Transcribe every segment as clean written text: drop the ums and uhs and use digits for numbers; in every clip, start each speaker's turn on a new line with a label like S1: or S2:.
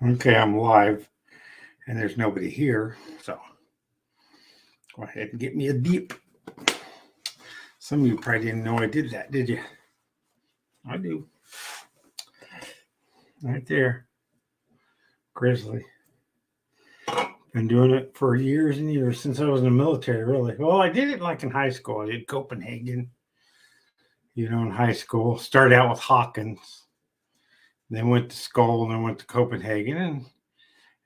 S1: Okay, I'm live and there's nobody here. So go ahead and get me a deep. Some of you probably didn't know I did that, did you? I do. Right there. Grizzly. Been doing it for years and years since I was in the military, really. Well, I did it like in high school. I did Copenhagen, in high school. Started out with Hawkins, then went to Skull, and then went to Copenhagen.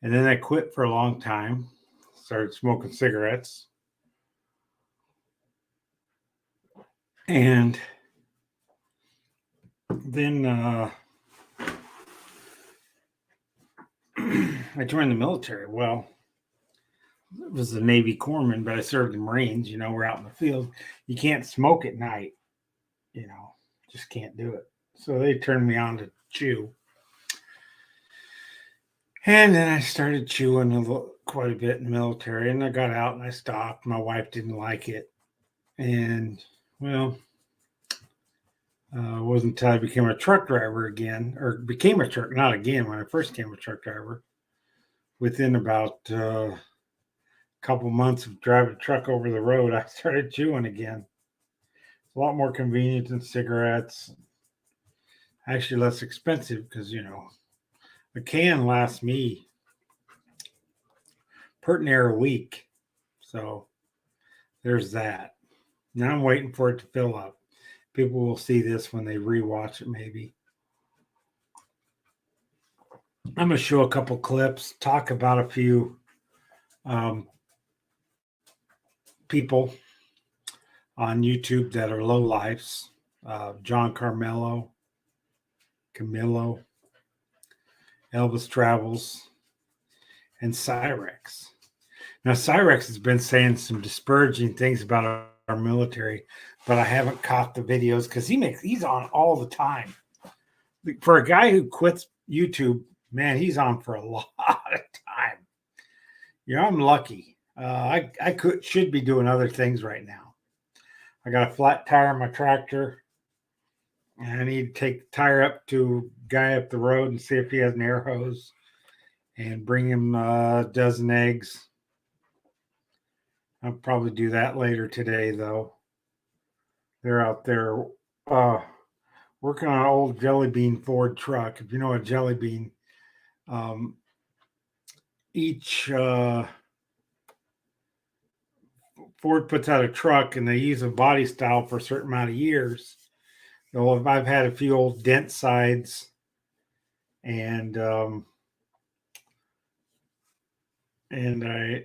S1: And then I quit for a long time. Started smoking cigarettes. And then I joined the military. Well, I was a Navy corpsman, but I served the Marines. We're out in the field. You can't smoke at night. Just can't do it. So they turned me on to chew. And then I started chewing quite a bit in the military. And I got out and I stopped. My wife didn't like it. And, well, it wasn't until I became a truck driver again, or became a truck, not again, when I first became a truck driver. Within about a couple months of driving a truck over the road, I started chewing again. It's a lot more convenient than cigarettes. Actually, less expensive because, a can lasts me pretty near a week. So there's that. Now I'm waiting for it to fill up. People will see this when they rewatch it, maybe. I'm going to show a couple clips, talk about a few people on YouTube that are low lifes. John Camillo, Elvis Travels, and Cyraxx. Now, Cyraxx has been saying some disparaging things about our military, but I haven't caught the videos because he's on all the time. For a guy who quits YouTube, man, he's on for a lot of time. I'm lucky. I should be doing other things right now. I got a flat tire on my tractor, and I need to take the tire up to a guy up the road and see if he has an air hose, and bring him a dozen eggs. I'll probably do that later today, though. They're out there working on an old Jelly Bean Ford truck. If you know a Jelly Bean, each Ford puts out a truck and they use a body style for a certain amount of years. So I've had a few old dent sides, and I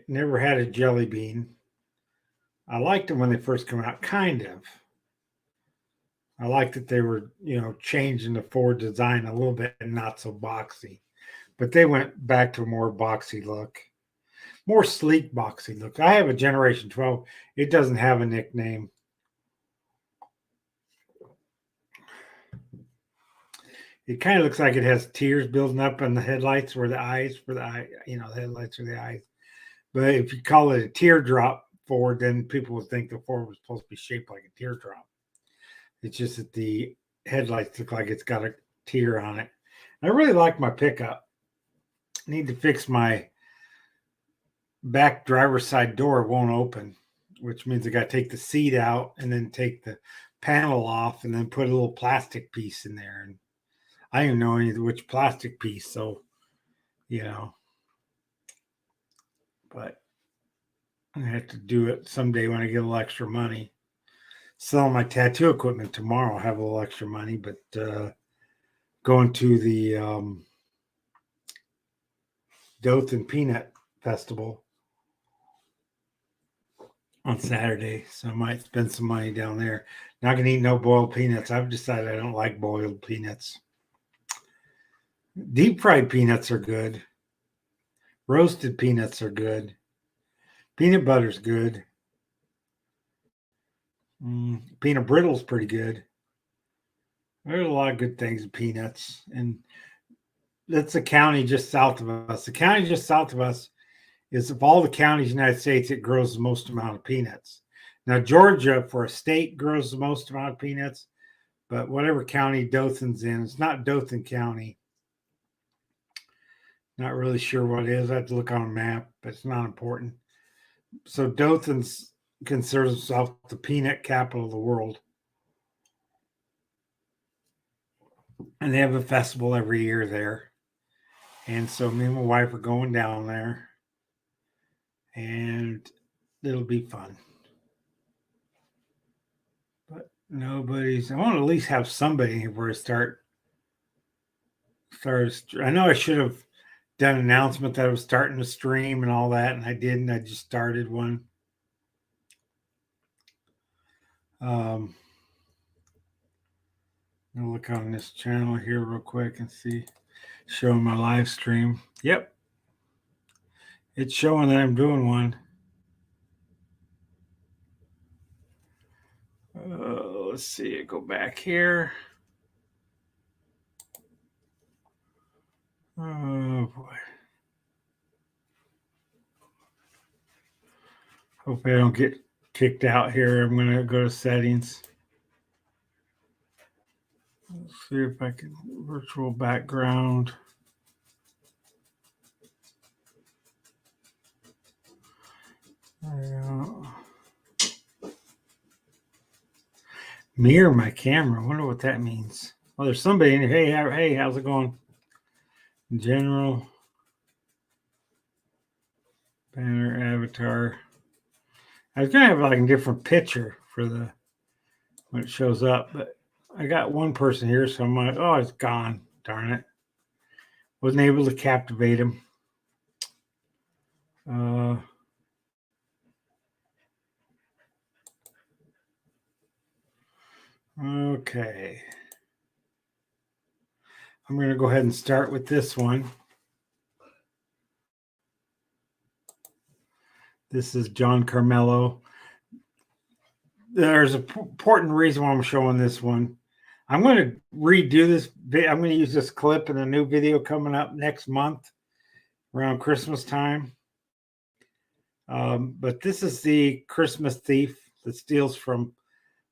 S1: never had a Jelly Bean. I liked them when they first came out, kind of. I liked that they were, changing the Ford design a little bit and not so boxy. But they went back to a more boxy look, more sleek boxy look. I have a Generation 12. It doesn't have a nickname. It kind of looks like it has tears building up on the headlights where the headlights are the eyes. But if you call it a teardrop Ford, then people would think the Ford was supposed to be shaped like a teardrop. It's just that the headlights look like it's got a tear on it. I really like my pickup. I need to fix my back driver's side door. It won't open, which means I got to take the seat out and then take the panel off and then put a little plastic piece in there. And I don't know which plastic piece, so, but I have to do it someday when I get a little extra money. Sell my tattoo equipment tomorrow. I'll have a little extra money, but going to the Dothan Peanut Festival on Saturday, so I might spend some money down there. Not gonna eat no boiled peanuts. I've decided I don't like boiled peanuts. Deep fried peanuts are good. Roasted peanuts are good. Peanut butter's good. Peanut brittle's pretty good. There's a lot of good things in peanuts, and that's a county just south of us. The county just south of us is, of all the counties in the United States, it grows the most amount of peanuts. Now, Georgia, for a state, grows the most amount of peanuts, but whatever county Dothan's in, it's not Dothan County. Not really sure what it is. I have to look on a map, but it's not important. So Dothan's considers itself the peanut capital of the world. And they have a festival every year there. And so me and my wife are going down there. And it'll be fun. But nobody's. I want to at least have somebody where I start. I know I should have done an announcement that I was starting to stream and all that, and I didn't. I just started one. I'll look on this channel here real quick and see. Showing my live stream. Yep. It's showing that I'm doing one. Let's see. Go back here. Oh boy. Hope I don't get kicked out here. I'm going to go to settings. Let's see if I can virtual background. Mirror my camera. I wonder what that means. Oh, there's somebody in here. Hey, how's it going? General. Banner, avatar. I was going to have like a different picture for the when it shows up, but I got one person here, so I'm like, oh, it's gone. Darn it. Wasn't able to captivate him. Okay. I'm going to go ahead and start with this one. This is John Camillo. There's an important reason why I'm showing this one. I'm going to redo this. I'm going to use this clip in a new video coming up next month around Christmas time. But this is the Christmas thief that steals from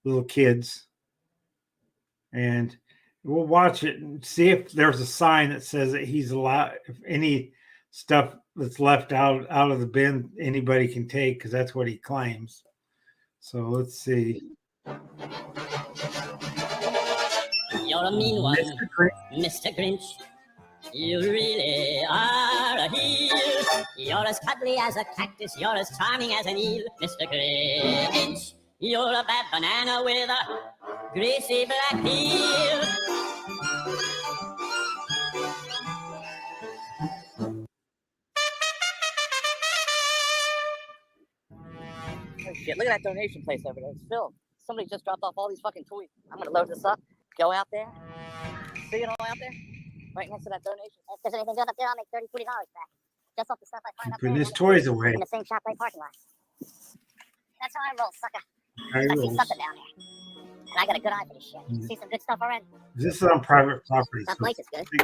S1: little kids. And we'll watch it and see if there's a sign that says that he's allowed, if any stuff that's left out of the bin, anybody can take, because that's what he claims. So let's see.
S2: You're a mean one, Mr. Grinch. You really are a heel. You're as cuddly as a cactus. You're as charming as an eel, Mr. Grinch. You're a bad banana with a greasy black peel. Oh shit, look at that donation place over there. It's filled. Somebody just dropped off all these fucking toys. I'm gonna load this up, go out there. See it all out there? Right next to that donation. If there's anything good up there, I'll make $30, $40 back. Just off the stuff I find up there.
S1: Putting his toys away.
S2: In the same ShopRite parking lot. That's how I roll, sucker. I see something down there. And I got a good eye for this shit. See some good stuff already?
S1: This is on private property.
S2: That place is good.
S1: He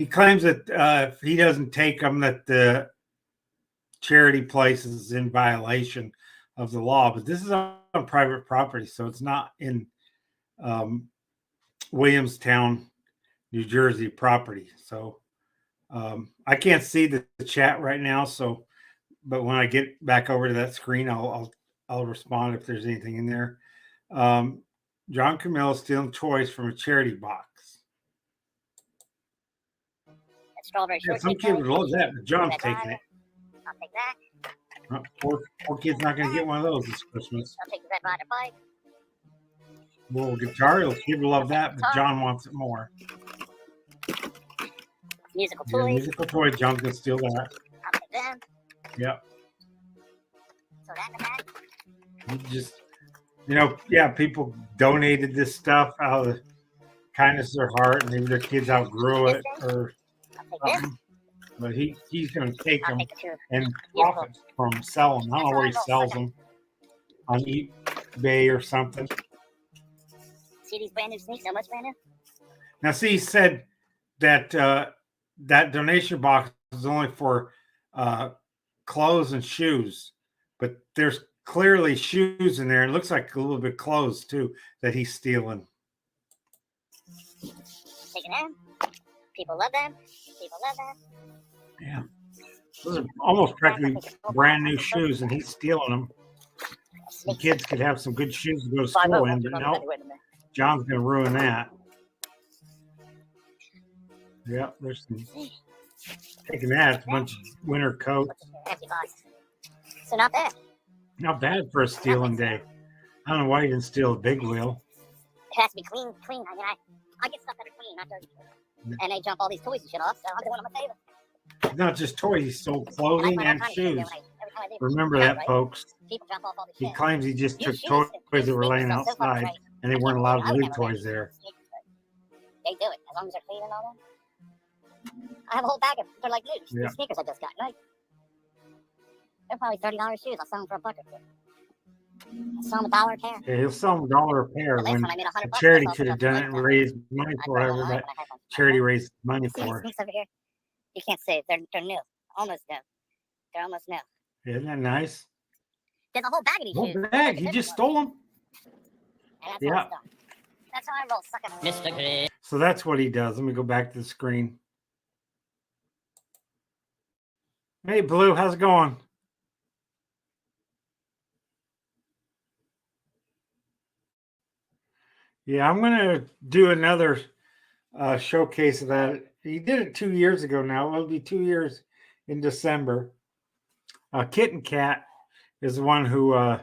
S1: claims that if he doesn't take them, that the charity place is in violation of the law. But this is on private property, so it's not in Williamstown, New Jersey property. So I can't see the chat right now. So, but when I get back over to that screen, I'll respond if there's anything in there. John Camillo stealing toys from a charity box.
S2: That strawberry
S1: Yeah, some kid would love that, but John's taking it.
S2: I'll take that.
S1: Poor kid's not going to get one of those this Christmas.
S2: I'll take the Red Rider bike.
S1: Little guitar, little kid will love that, but John wants it more.
S2: Musical
S1: Yeah,
S2: toys.
S1: musical toy. John's going to steal that.
S2: I'll take them.
S1: Yep.
S2: So that in the back.
S1: People donated this stuff out of the kindness of their heart, and maybe their kids outgrew it or something. But he's going to take them and profit from selling them. I don't know where he sells them, on eBay or something.
S2: See these brand new sneaks? How much brand new?
S1: Now, see, he said that that donation box is only for clothes and shoes, but there's clearly shoes in there. It looks like a little bit clothes too that he's stealing.
S2: Taking them. People love them.
S1: Yeah. Those are almost practically brand new shoes, and he's stealing them. The kids could have some good shoes to go to school in, but no, John's going to ruin that. Yeah, there's some. Taking that, it's a bunch of winter coats.
S2: So not bad.
S1: Not bad for a stealing day. I don't know why you didn't steal a big wheel.
S2: It has to be clean. I mean, I get stuff that are clean, not dirty. And they jump all these toys and shit off, so I'm doing them a favor.
S1: Not just toys, he stole clothing and shoes. Remember that, folks. He claims he just took toys that were laying outside, and they weren't allowed to leave toys there.
S2: They do it, as long as they're clean and all that. I have a whole bag of, they're like new,
S1: Yeah.
S2: sneakers I just got, right? They're probably $30 shoes. I'll sell them for $1 or $2. I'll sell them $1 a pair.
S1: Yeah, he'll sell them $1 a pair when the charity could have done it and raised money for whatever that charity raised money for.
S2: Sneaks over here. You can't see it. They're new. Almost new. They're almost new.
S1: Isn't that nice?
S2: There's a whole bag of these shoes.
S1: Whole bag. He just stole them.
S2: And that's how it's done. That's how I roll, sucker. Mr. Gray.
S1: So that's what he does. Let me go back to the screen. Hey, Blue, how's it going? Yeah, I'm going to do another showcase of that. He did it 2 years ago now. It'll be 2 years in December. Kitten Cat is the one who I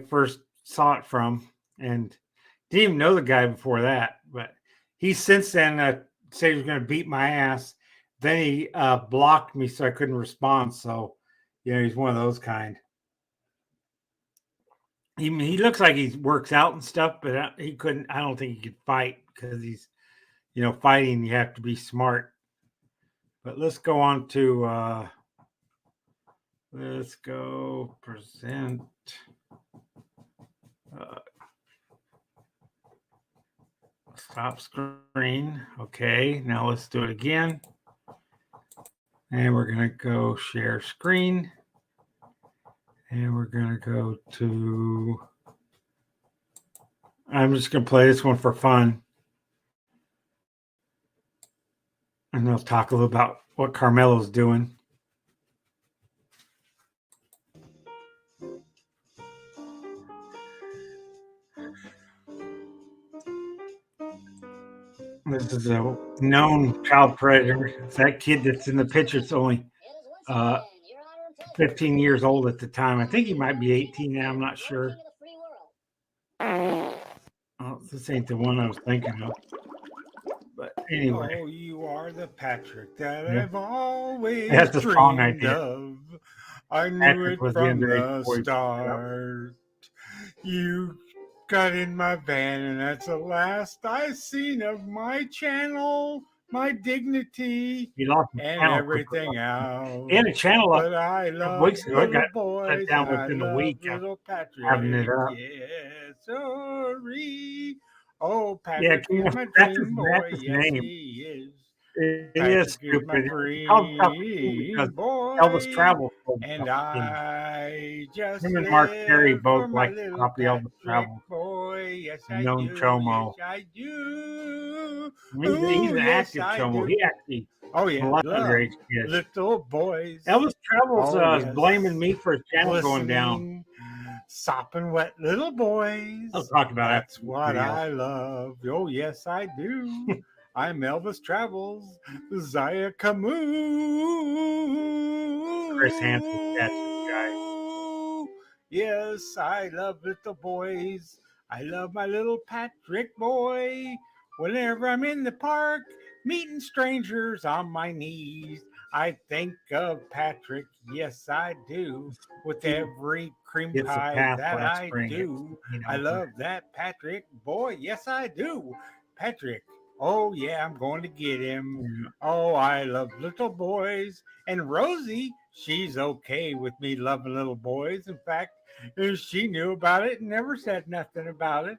S1: first saw it from, and didn't even know the guy before that. But he since then said he was going to beat my ass. Then he blocked me so I couldn't respond. So, he's one of those kind. He looks like he works out and stuff, but he couldn't. I don't think he could fight because he's, fighting. You have to be smart. But let's go on to. Let's go present. Stop screen. Okay, now let's do it again. And we're going to go share screen. And we're going to go to, I'm just going to play this one for fun. And they'll talk a little about what Carmelo's doing. This is a known child predator. It's that kid that's in the picture. It's only 15 years old at the time. I think he might be 18 now. I'm not sure. Oh, this ain't the one I was thinking of. But anyway.
S3: Oh, you are the Patrick that I've always
S1: That's the song I
S3: dreamed
S1: did.
S3: of. I knew
S1: Patrick
S3: it
S1: was the
S3: from
S1: underage
S3: the
S1: boy.
S3: start. You got in my van, and that's the last I seen of my channel, my dignity,
S1: He lost his
S3: and
S1: channel.
S3: everything else.
S1: He had a channel up
S3: But I love
S1: weeks ago. It
S3: little
S1: got
S3: boys,
S1: shut down
S3: and I
S1: within a
S3: love
S1: week of
S3: little Patrick.
S1: having it up.
S3: Yes, sorry. Oh,
S1: Yeah,
S3: Patrick is my
S1: that's
S3: dream
S1: his,
S3: boy.
S1: that's his
S3: Yes,
S1: name.
S3: he is.
S1: It
S3: Patrick
S1: is
S3: is
S1: stupid.
S3: my
S1: It's called Tough because
S3: boy,
S1: Elvis Travel.
S3: and I just
S1: Him and Mark Carey
S3: live
S1: both
S3: for my
S1: like to
S3: little
S1: copy Elvis
S3: Patrick
S1: Travel.
S3: boy. Yes, I
S1: Known
S3: do.
S1: Chomo.
S3: Yes, I do.
S1: He's an
S3: Yes,
S1: active
S3: I
S1: Chomo.
S3: do.
S1: He actually
S3: Oh yeah,
S1: molested
S3: love
S1: underage kids.
S3: little boys.
S1: Elvis Travels
S3: Oh,
S1: is
S3: yes.
S1: blaming me for his channel going down.
S3: Glistening, sopping wet little boys.
S1: I'll talk about that.
S3: That's what I love. Oh yes, I do. I'm Elvis Travels, Zaya Camus.
S1: Chris Hansen, that's the guy.
S3: Yes, I love little boys. I love my little Patrick boy. Whenever I'm in the park, meeting strangers on my knees, I think of Patrick. Yes, I do. With every cream
S1: Gets a
S3: pie
S1: pass
S3: that
S1: last
S3: I
S1: spring.
S3: do.
S1: You know,
S3: I love that Patrick boy. Yes, I do. Patrick. Oh, yeah, I'm going to get him.
S1: Yeah.
S3: Oh, I love little boys. And Rosie, she's okay with me loving little boys. In fact, she knew about it and never said nothing about it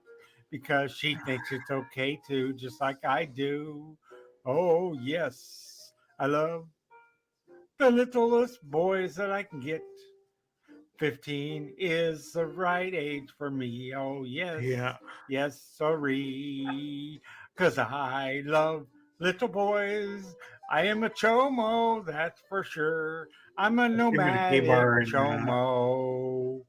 S3: because she thinks it's okay too, just like I do. Oh, yes, I love the littlest boys that I can get. 15 is the right age for me. Oh, yes.
S1: Yeah.
S3: Yes, sorry. Because I love little boys. I am a chomo, that's for sure. I'm a
S1: Let's give him a gay
S3: nomadic
S1: bar and
S3: chomo.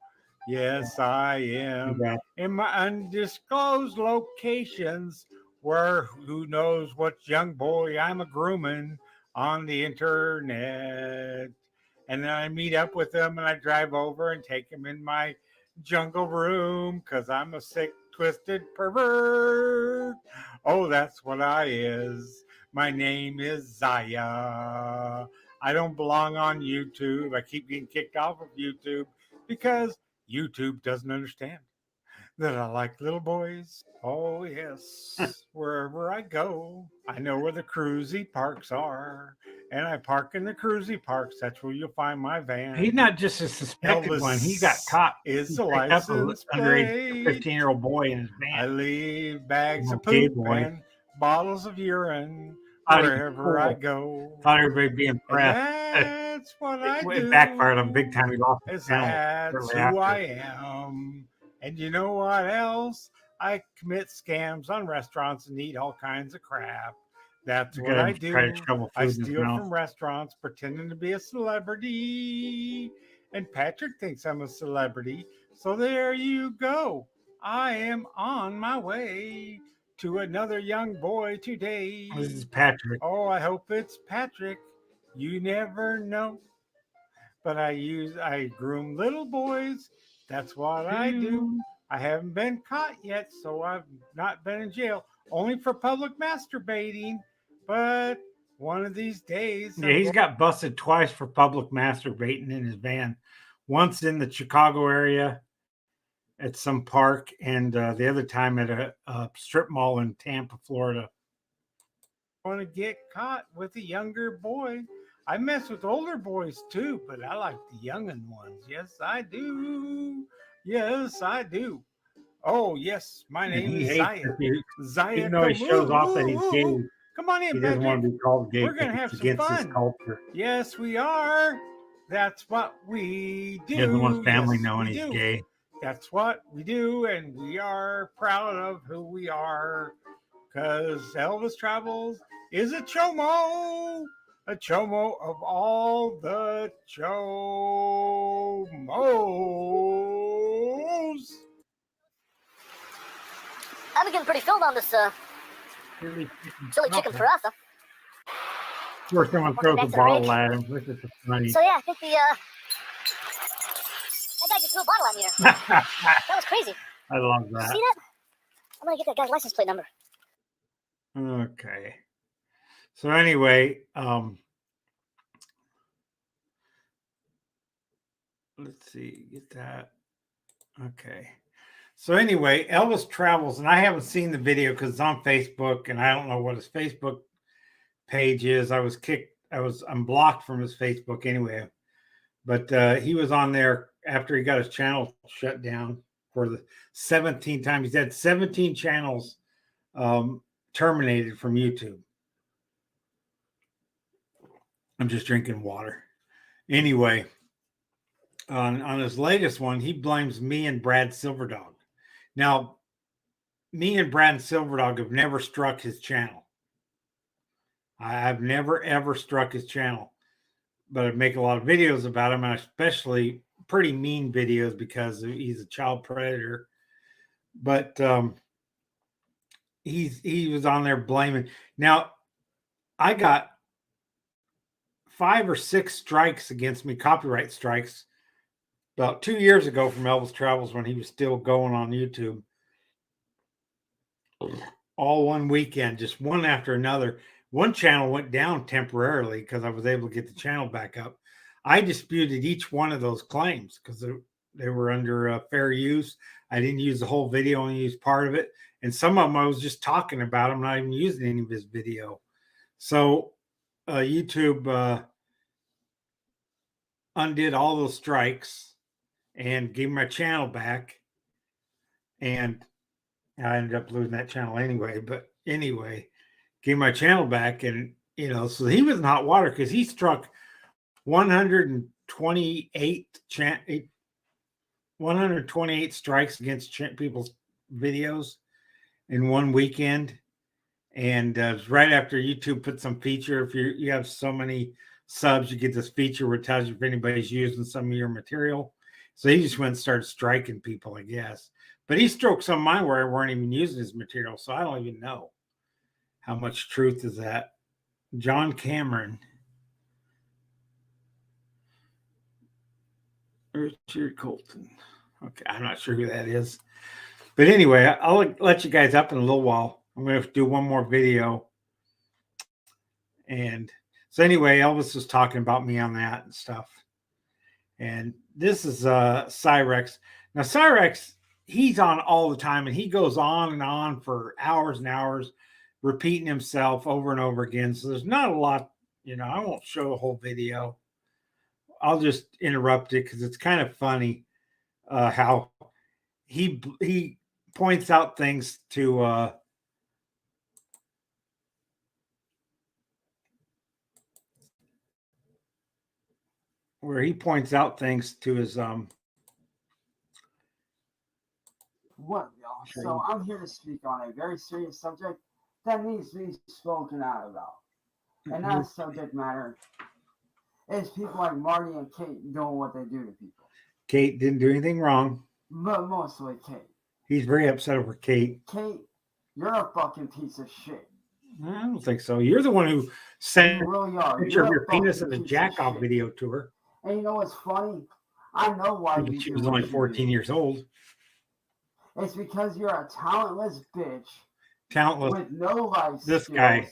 S3: Yes, I am.
S1: that.
S3: In my undisclosed locations, where who knows what young boy I'm a grooming on the internet. And then I meet up with them and I drive over and take them in my jungle room because I'm a sick, twisted pervert. Oh, that's what I is. My name is Zaya. I don't belong on YouTube. I keep getting kicked off of YouTube because YouTube doesn't understand that I like little boys. Oh, yes. Wherever I go, I know where the cruisy parks are. And I park in the cruisy parks. That's where you'll find my van.
S1: He's not just a suspected
S3: Elvis
S1: one. He got caught.
S3: is
S1: He
S3: the
S1: picked up an
S3: license
S1: underage
S3: plate.
S1: 15-year-old boy in his
S3: I
S1: van.
S3: leave bags of
S1: Gay
S3: poop
S1: boy.
S3: and bottles of urine
S1: Thought he was
S3: wherever I
S1: cool.
S3: go.
S1: Thought everybody would be
S3: And
S1: impressed.
S3: that's what I do.
S1: It backfired on him big time. He lost his
S3: Is
S1: channel
S3: that's
S1: shortly
S3: who
S1: after.
S3: I am. And you know what else? I commit scams on restaurants and eat all kinds of crap. That's
S1: You
S3: what
S1: gotta
S3: I
S1: try to
S3: do.
S1: shovel
S3: I
S1: food in his
S3: steal
S1: mouth.
S3: from restaurants, pretending to be a celebrity. And Patrick thinks I'm a celebrity. So there you go. I am on my way to another young boy today.
S1: This is Patrick.
S3: Oh, I hope it's Patrick. You never know. But I groom little boys. That's what I do. I haven't been caught yet, so I've not been in jail. Only for public masturbating. But one of these days,
S1: Yeah, he's got busted twice for public masturbating in his van. Once in the Chicago area at some park, and the other time at a strip mall in Tampa, Florida.
S3: Want to get caught with a younger boy. I mess with older boys too, but I like the youngin' ones. Yes, I do. Yes, I do. Oh, yes, my
S1: And
S3: name
S1: he
S3: is
S1: hates
S3: Zaya.
S1: if you,
S3: Zaya,
S1: even though he shows off that he's gay,
S3: come on in,
S1: he doesn't want
S3: Patrick.
S1: to be called gay
S3: We're gonna
S1: because
S3: have
S1: it's
S3: some
S1: against his
S3: fun.
S1: culture.
S3: Yes, we are. That's what we do.
S1: He doesn't want his family
S3: Yes,
S1: knowing
S3: we
S1: he's
S3: do.
S1: gay.
S3: That's what we do, and we are proud of who we are. Because Elvis Travels is a chomo of all the chomos.
S2: I'm getting pretty filled on this chili chicken farasa.
S1: Or someone throws a bottle at him. This is funny.
S2: So yeah, I think that guy just threw a bottle at me here. That was crazy.
S1: I love that.
S2: See that? I'm gonna get that guy's license plate number.
S1: Okay. So anyway, let's see, get that. Okay. So anyway, Elvis Travels, and I haven't seen the video because it's on Facebook, and I don't know what his Facebook page is. I'm blocked from his Facebook anyway. But he was on there after he got his channel shut down for the 17th time. He's had 17 channels terminated from YouTube. I'm just drinking water. Anyway, on his latest one, he blames me and Brad Silverdog. Now, me and Brad Silverdog have never struck his channel. I've never, ever struck his channel. But I make a lot of videos about him, and especially pretty mean videos because he's a child predator. But he was on there blaming. Now, I got 5 or 6 strikes against me, copyright strikes, about 2 years ago from Elvis Travels when he was still going on YouTube. All one weekend, just one after another. One channel went down temporarily because I was able to get the channel back up. I disputed each one of those claims because they were under fair use. I didn't use the whole video, only used part of it. And some of them I was just talking about him, not even using any of his video. So YouTube undid all those strikes and gave my channel back. And I ended up losing that channel anyway. But anyway, gave my channel back. And, so he was in hot water because he struck 128 strikes against people's videos in one weekend. And right after YouTube put some feature, if you have so many subs, you get this feature where it tells you if anybody's using some of your material. So he just went and started striking people, I guess. But he stroked some of mine where I weren't even using his material. So I don't even know how much truth is that. John Cameron. Richard Colton. Okay, I'm not sure who that is. But anyway, I'll let you guys up in a little while. I'm going to do one more video. And so anyway, Elvis was talking about me on that and stuff. And this is Cyraxx. Now, Cyraxx, he's on all the time, and he goes on and on for hours and hours, repeating himself over and over again. So there's not a lot, I won't show the whole video. I'll just interrupt it because it's kind of funny how he points out things to where he points out things to his
S4: What, y'all? So I'm here to speak on a very serious subject that needs to be spoken out about. And that subject matter is people like Marty and Kate doing what they do to people.
S1: Kate didn't do anything wrong.
S4: But mostly Kate.
S1: He's very upset over Kate.
S4: Kate, you're a fucking piece of shit.
S1: I don't think so. You're the one who sent
S4: You really are.
S1: a picture of your penis in the jack-off video to her.
S4: And you know what's funny? I know why you
S1: She was only 14 years old.
S4: It's because you're a talentless bitch.
S1: Talentless.
S4: With no life
S1: this
S4: skills.
S1: Guy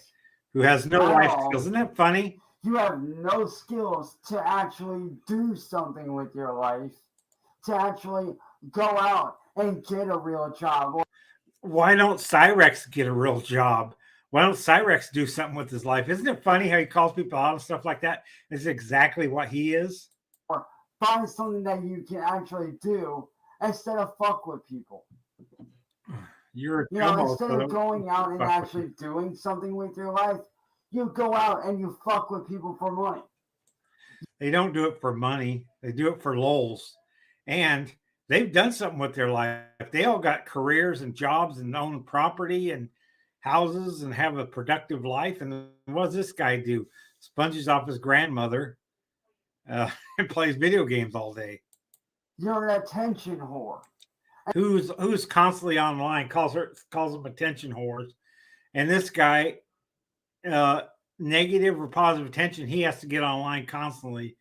S1: who has no life skills. Isn't that funny?
S4: You have no skills to actually do something with your life. To actually go out and get a real job.
S1: Why don't Cyraxx get a real job? Why don't Cyraxx do something with his life? Isn't it funny how he calls people out and stuff like that? It's exactly what he is.
S4: Or find something that you can actually do instead of fuck with people. Instead of going out and actually doing something with your life, you go out and you fuck with people for money.
S1: They don't do it for money. They do it for lols. And they've done something with their life. They all got careers and jobs and own property and houses and have a productive life. And what does this guy do? Sponges off his grandmother and plays video games all day.
S4: You're an attention whore.
S1: Who's constantly online, calls them attention whores. And this guy, negative or positive attention, he has to get online constantly.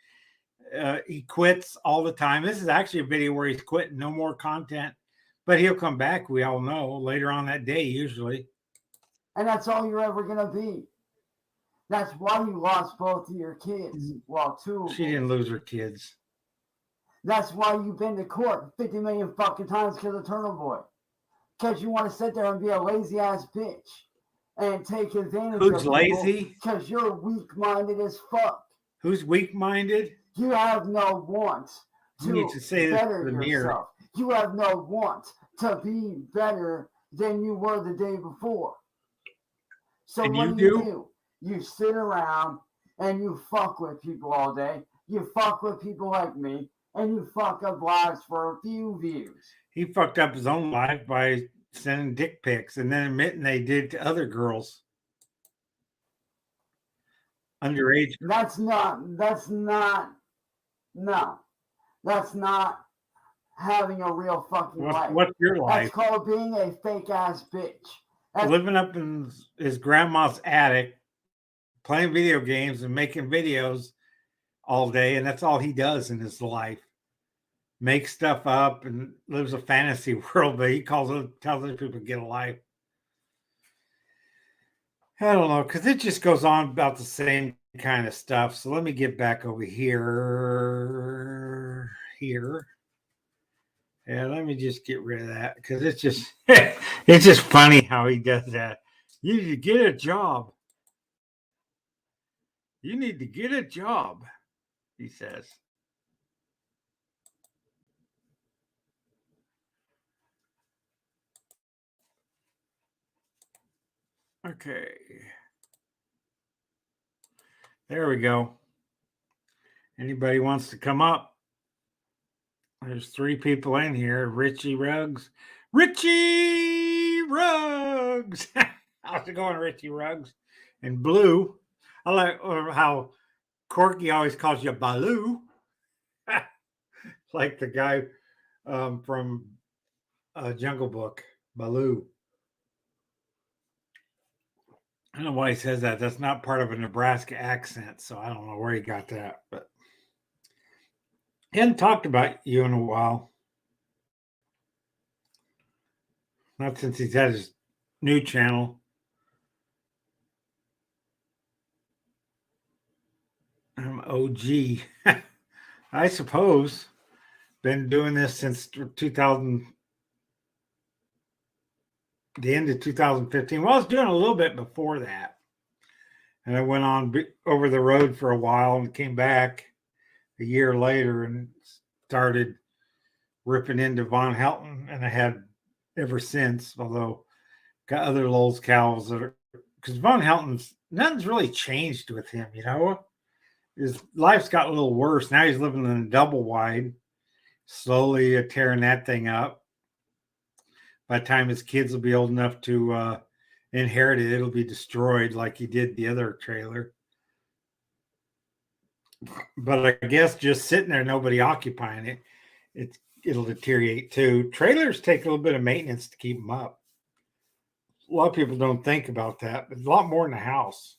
S1: He quits all the time. This is actually a video where he's quitting, no more content, but he'll come back. We all know later on that day, usually.
S4: And that's all you're ever going to be. That's why you lost both of your kids. Well, two.
S1: She didn't lose her kids.
S4: That's why you've been to court 50 million fucking times because of Turtle Boy. Because you want to sit there and be a lazy ass bitch and take advantage of people.
S1: Who's lazy?
S4: Because you're weak-minded as fuck.
S1: Who's weak-minded?
S4: You have no want to,
S1: you need to say
S4: better
S1: this to the
S4: yourself. You have no want to be better than you were the day before. So
S1: and
S4: what
S1: you
S4: do? You sit around and you fuck with people all day. You fuck with people like me, and you fuck up lives for a few views.
S1: He fucked up his own life by sending dick pics and then admitting they did to other girls. Underage.
S4: That's not having a real fucking life.
S1: What's your life?
S4: That's called being a fake ass bitch.
S1: Living up in his grandma's attic, playing video games and making videos all day, and that's all he does in his life. Makes stuff up and lives a fantasy world, but he tells other people to get a life. I don't know, because it just goes on about the same kind of stuff. So let me get back over here. And let me just get rid of that because it's just it's just funny how he does that. You need to get a job. You need to get a job, he says. Okay. There we go. Anybody wants to come up? There's 3 people in here. Richie Ruggs. How's it going, Richie Ruggs? And Blue, I like how Corky always calls you Baloo. Like the guy from Jungle Book, Baloo. I don't know why he says that. That's not part of a Nebraska accent, so I don't know where he got that. But he hadn't talked about you in a while. Not since he's had his new channel. I'm OG, I suppose. Been doing this since 2000, the end of 2015. Well, I was doing a little bit before that. And I went on over the road for a while and came back a year later and started ripping into Von Helton. And I had ever since, although got other Lowell's cows that are, because Von Helton's, nothing's really changed with him, you know? His life's got a little worse. Now he's living in a double wide, slowly tearing that thing up. By the time his kids will be old enough to inherit it, it'll be destroyed like he did the other trailer. But I guess just sitting there, nobody occupying it, it'll deteriorate too. Trailers take a little bit of maintenance to keep them up. A lot of people don't think about that, but a lot more in the house.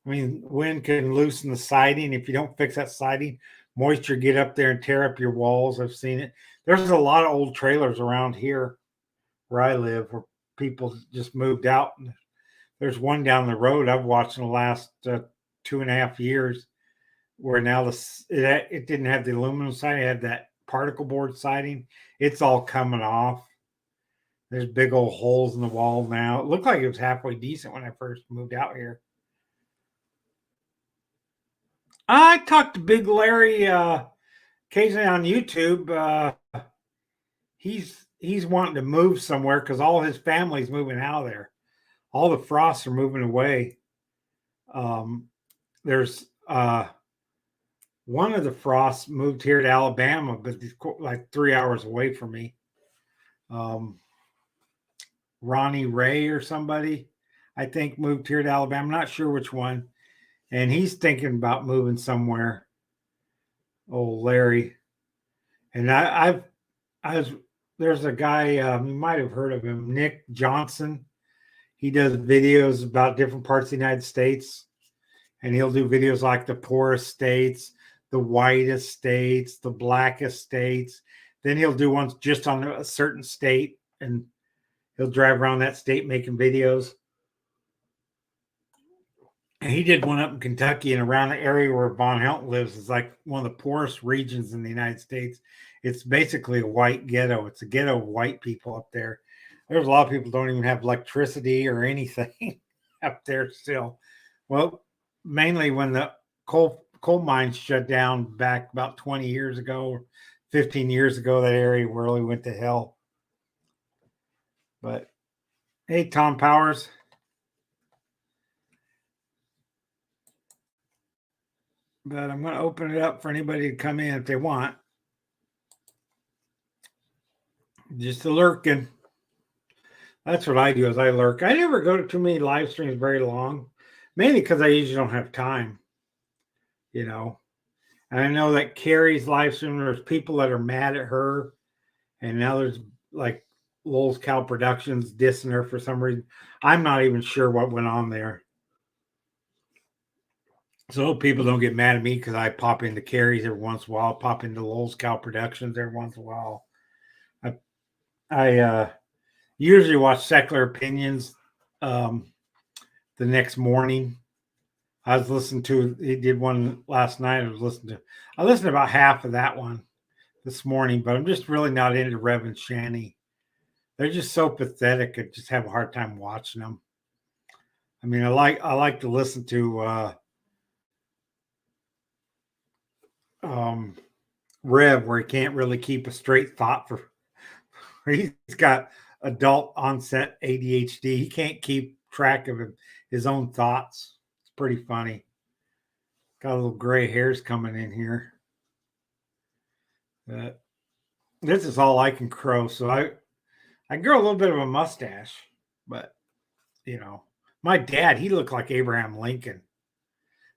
S1: I mean, wind can loosen the siding. If you don't fix that siding, moisture get up there and tear up your walls. I've seen it. There's a lot of old trailers around here where I live where people just moved out. There's one down the road I've watched in the last 2.5 years where now it didn't have the aluminum siding. It had that particle board siding. It's all coming off. There's big old holes in the wall now. It looked like it was halfway decent when I first moved out here. I talked to Big Larry occasionally on YouTube. He's wanting to move somewhere because all his family's moving out of there. All the Frosts are moving away. There's one of the Frosts moved here to Alabama, but he's like 3 hours away from me. Ronnie Ray or somebody, I think, moved here to Alabama. I'm not sure which one. And he's thinking about moving somewhere. Oh, Larry. And there's a guy, you might have heard of him, Nick Johnson. He does videos about different parts of the United States. And he'll do videos like the poorest states, the whitest states, the blackest states. Then he'll do ones just on a certain state. And he'll drive around that state making videos. And he did one up in Kentucky and around the area where Von Helton lives is like one of the poorest regions in the United States. It's basically a white ghetto. It's a ghetto of white people up there. There's a lot of people don't even have electricity or anything up there still. Well, mainly when the coal mines shut down back about 20 years ago, 15 years ago, that area really went to hell. But hey, Tom Powers. But I'm going to open it up for anybody to come in if they want. Just a lurking. That's what I do is I lurk. I never go to too many live streams very long, mainly because I usually don't have time, you know. And I know that Carrie's live stream, there's people that are mad at her. And now there's like Lowell's Cow Productions dissing her for some reason. I'm not even sure what went on there. So people don't get mad at me because I pop into Carrie's every once in a while, pop into Lowell's Cow Productions every once in a while. I usually watch Secular Opinions the next morning. I was listening to, he did one last night. I listened to about half of that one this morning, but I'm just really not into Rev and Shani. They're just so pathetic. I just have a hard time watching them. I mean, I like to listen to Rev, where he can't really keep a straight thought he's got adult onset ADHD. He can't keep track of his own thoughts. It's pretty funny. Got a little gray hairs coming in here. This is all I can grow. So I grow a little bit of a mustache, but you know, My dad, he looked like Abraham Lincoln.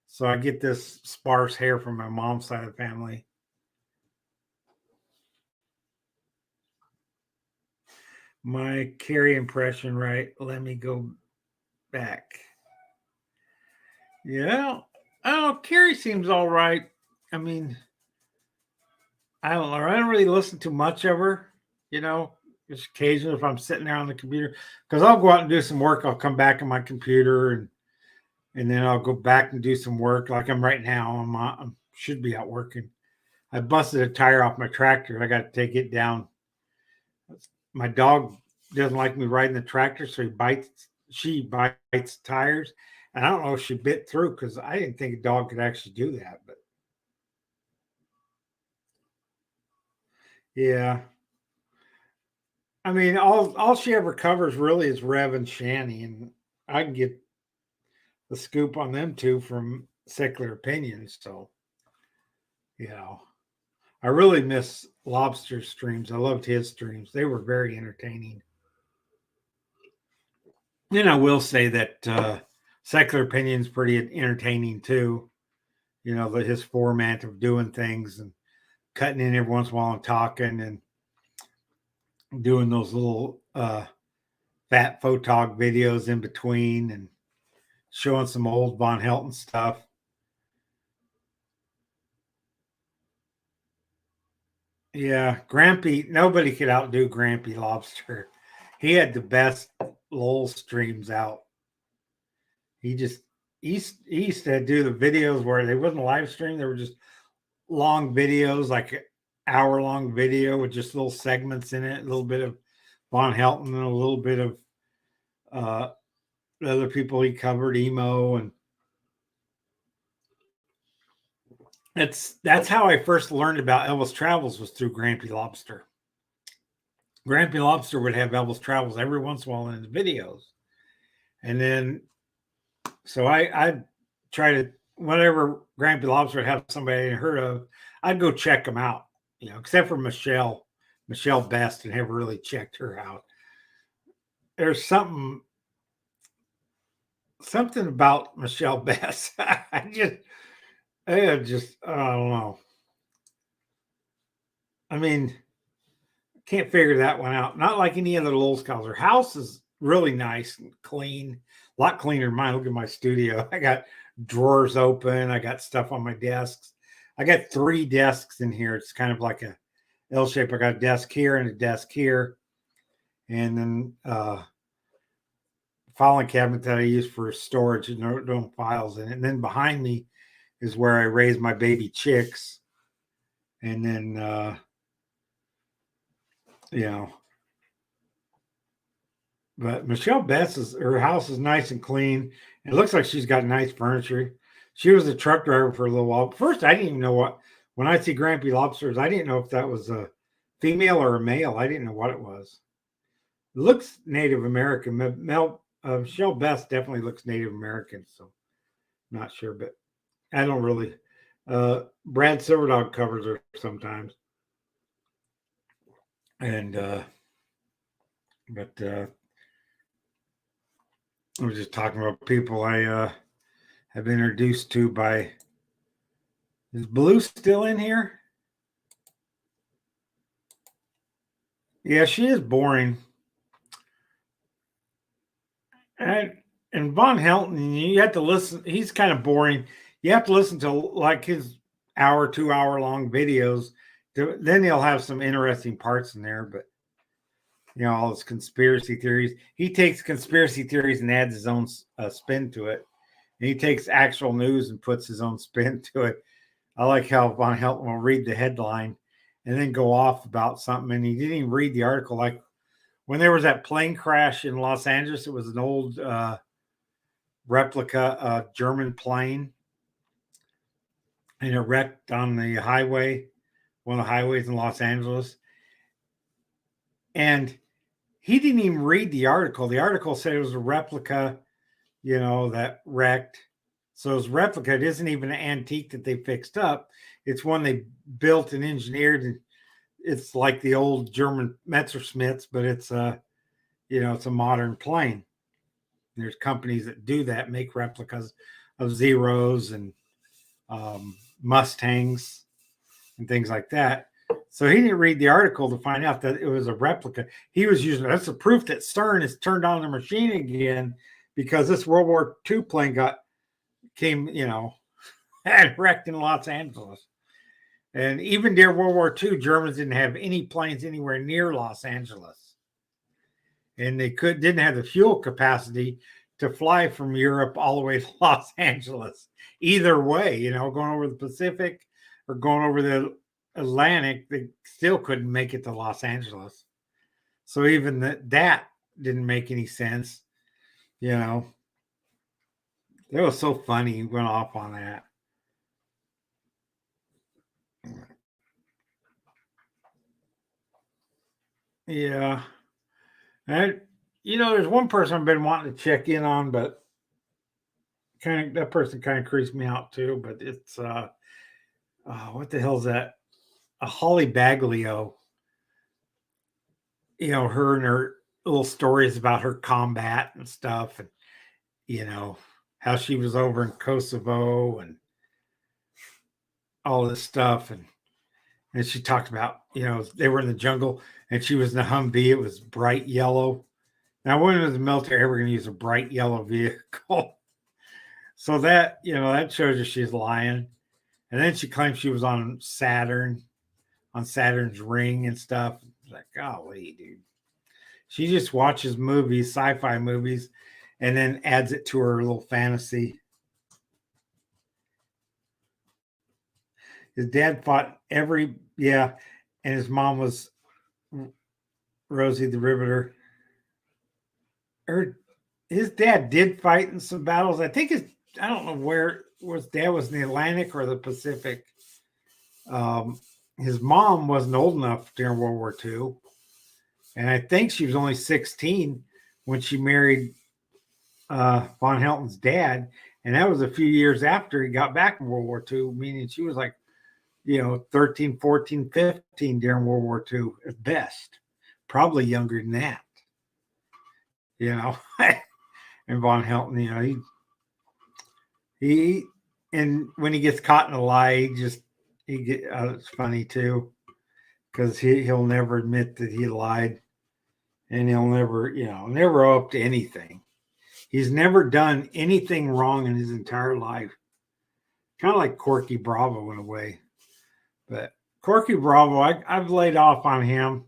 S1: So I get this sparse hair from my mom's side of the family. My Carrie impression, right? Let me go back. Yeah. Oh, Carrie seems all right. I mean, I don't know. I don't really listen to much of her, you know, just occasionally if I'm sitting there on the computer. Because I'll go out and do some work. I'll come back on my computer and then I'll go back and do some work like I'm right now. I should be out working. I busted a tire off my tractor. I got to take it down. My dog doesn't like me riding the tractor, so she bites tires. And I don't know if she bit through because I didn't think a dog could actually do that. But yeah. I mean, all she ever covers really is Rev and Shanny, and I can get the scoop on them too from Secular Opinions. So, you know, I really miss Lobster's streams. I loved his streams. They were very entertaining. And I will say that Secular Opinions pretty entertaining too. You know, his format of doing things and cutting in every once in a while and talking and doing those little fat photog videos in between and showing some old Von Helton stuff. Yeah, Grampy, nobody could outdo Grampy Lobster. He had the best LOL streams out. He used to do the videos where they wasn't live stream, they were just long videos, like an hour-long video with just little segments in it, a little bit of Von Helton and a little bit of the other people he covered, emo, and that's how I first learned about Elvis Travels was through Grampy Lobster. Grampy Lobster would have Elvis Travels every once in a while in his videos. And then so I try to, whenever Grampy Lobster would have somebody I hadn't heard of, I'd go check them out, you know, except for Michelle Best, and never really checked her out. There's something about Michelle Best. I don't know. I mean, can't figure that one out. Not like any other Lowell's calls. Her house is really nice and clean, a lot cleaner than mine. Look at my studio. I got drawers open. I got stuff on my desks. I got 3 desks in here. It's kind of like a L shape. I got a desk here and a desk here. And then filing cabinet that I use for storage and doing files in it. And then behind me is where I raise my baby chicks. And then, you know, but Michelle Best her house is nice and clean. It looks like she's got nice furniture. She was a truck driver for a little while. First, I didn't even know when I see Grampy Lobsters, I didn't know if that was a female or a male. I didn't know what it was. It looks Native American. Michelle Best definitely looks Native American, so not sure, but I don't really. Brad Silverdog covers her sometimes. And but I was just talking about people I have been introduced to by. Is Blue still in here? Yeah, she is boring. And Von Helton, you have to listen. He's kind of boring. You have to listen to like his 2-hour long videos. Then he'll have some interesting parts in there, but you know, all his conspiracy theories. He takes conspiracy theories and adds his own spin to it. And he takes actual news and puts his own spin to it. I like how Von Helton will read the headline and then go off about something. And he didn't even read the article. Like when there was that plane crash in Los Angeles, it was an old replica German plane. And it wrecked on the highway, one of the highways in Los Angeles. And he didn't even read the article. The article said it was a replica, you know, that wrecked. So it's replica. It isn't even an antique that they fixed up. It's one they built and engineered. And it's like the old German Messerschmitts, but it's you know, it's a modern plane. There's companies that do that, make replicas of Zeros and Mustangs and things like that. So he didn't read the article to find out that it was a replica. He was using that's a proof that CERN has turned on the machine again, because this World War II plane came, and wrecked in Los Angeles. And even during World War II, Germans didn't have any planes anywhere near Los Angeles. And they didn't have the fuel capacity to fly from Europe all the way to Los Angeles. Either way, going over the Pacific or going over the Atlantic, they still couldn't make it to Los Angeles. So even that didn't make any sense. It was so funny. He went off on that. Yeah. And there's one person I've been wanting to check in on, but that person kind of creeps me out too. But it's what the hell's that? A Holly Baglio. Her and her little stories about her combat and stuff, and how she was over in Kosovo and all this stuff, and she talked about they were in the jungle and she was in a Humvee. It was bright yellow. Now, when was the military ever going to use a bright yellow vehicle? So that that shows you she's lying. And then she claims she was on Saturn's ring and stuff. Like, golly, dude. She just watches movies, sci-fi movies, and then adds it to her little fantasy. His dad fought and his mom was Rosie the Riveter. His dad did fight in some battles. I think I don't know where his dad was, in the Atlantic or the Pacific. His mom wasn't old enough during World War II. And I think she was only 16 when she married Von Helton's dad. And that was a few years after he got back from World War II, meaning she was like, 13, 14, 15 during World War II at best. Probably younger than that. And Von Helton, he and when he gets caught in a lie, it's funny too, because he'll never admit that he lied, and he'll never owe up to anything. He's never done anything wrong in his entire life. Kind of like Corky Bravo in a way. But Corky Bravo, I've laid off on him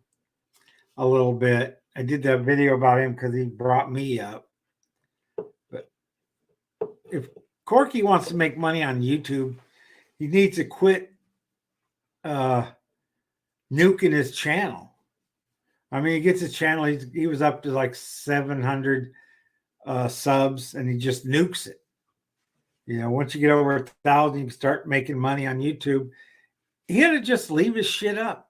S1: a little bit. I did that video about him because he brought me up. But if Corky wants to make money on YouTube, he needs to quit nuking his channel. I mean, he gets his channel. He was up to like 700 subs, and he just nukes it. Once you get over 1,000, you can start making money on YouTube. He had to just leave his shit up.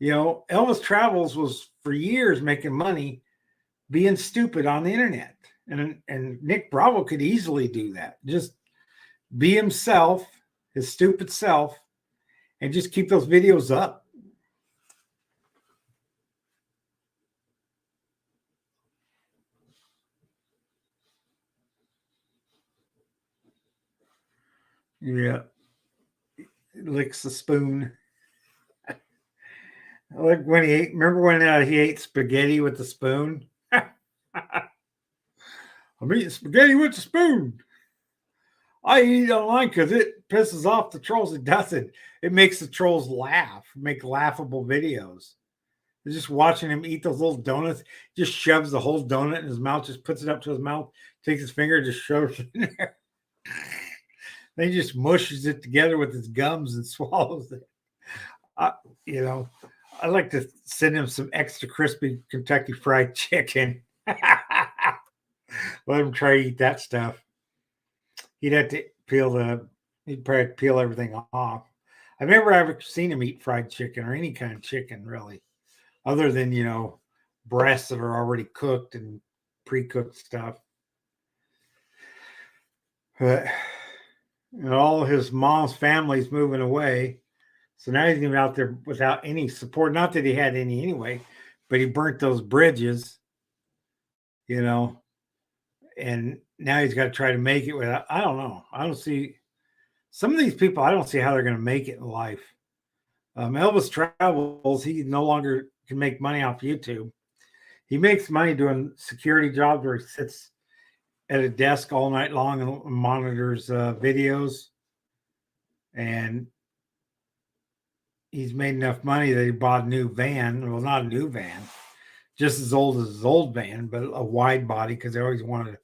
S1: Elvis Travels was for years making money being stupid on the internet. And Nick Bravo could easily do that. Just be himself, his stupid self, and just keep those videos up. Yeah. Licks the spoon. Like when remember when he ate spaghetti with the spoon? I'm eating spaghetti with the spoon. I eat it online because it pisses off the trolls. It doesn't. It makes the trolls laugh, make laughable videos. They're just watching him eat those little donuts. Just shoves the whole donut in his mouth, just puts it up to his mouth, takes his finger, just shoves it in there. Then he just mushes it together with his gums and swallows it. I like to send him some extra crispy Kentucky Fried Chicken. Let him try to eat that stuff. He'd have to he'd probably peel everything off. I've never ever seen him eat fried chicken or any kind of chicken, really, other than, breasts that are already cooked and pre-cooked stuff. But all his mom's family's moving away. So now he's going to be out there without any support. Not that he had any anyway, but he burnt those bridges, and now he's got to try to make it without. I don't know. I don't see some of these people. I don't see how they're going to make it in life. Elvis travels. He no longer can make money off YouTube. He makes money doing security jobs where he sits at a desk all night long and monitors videos. And he's made enough money that he bought a new van. Well, not a new van, just as old as his old van, but a wide body because they always wanted a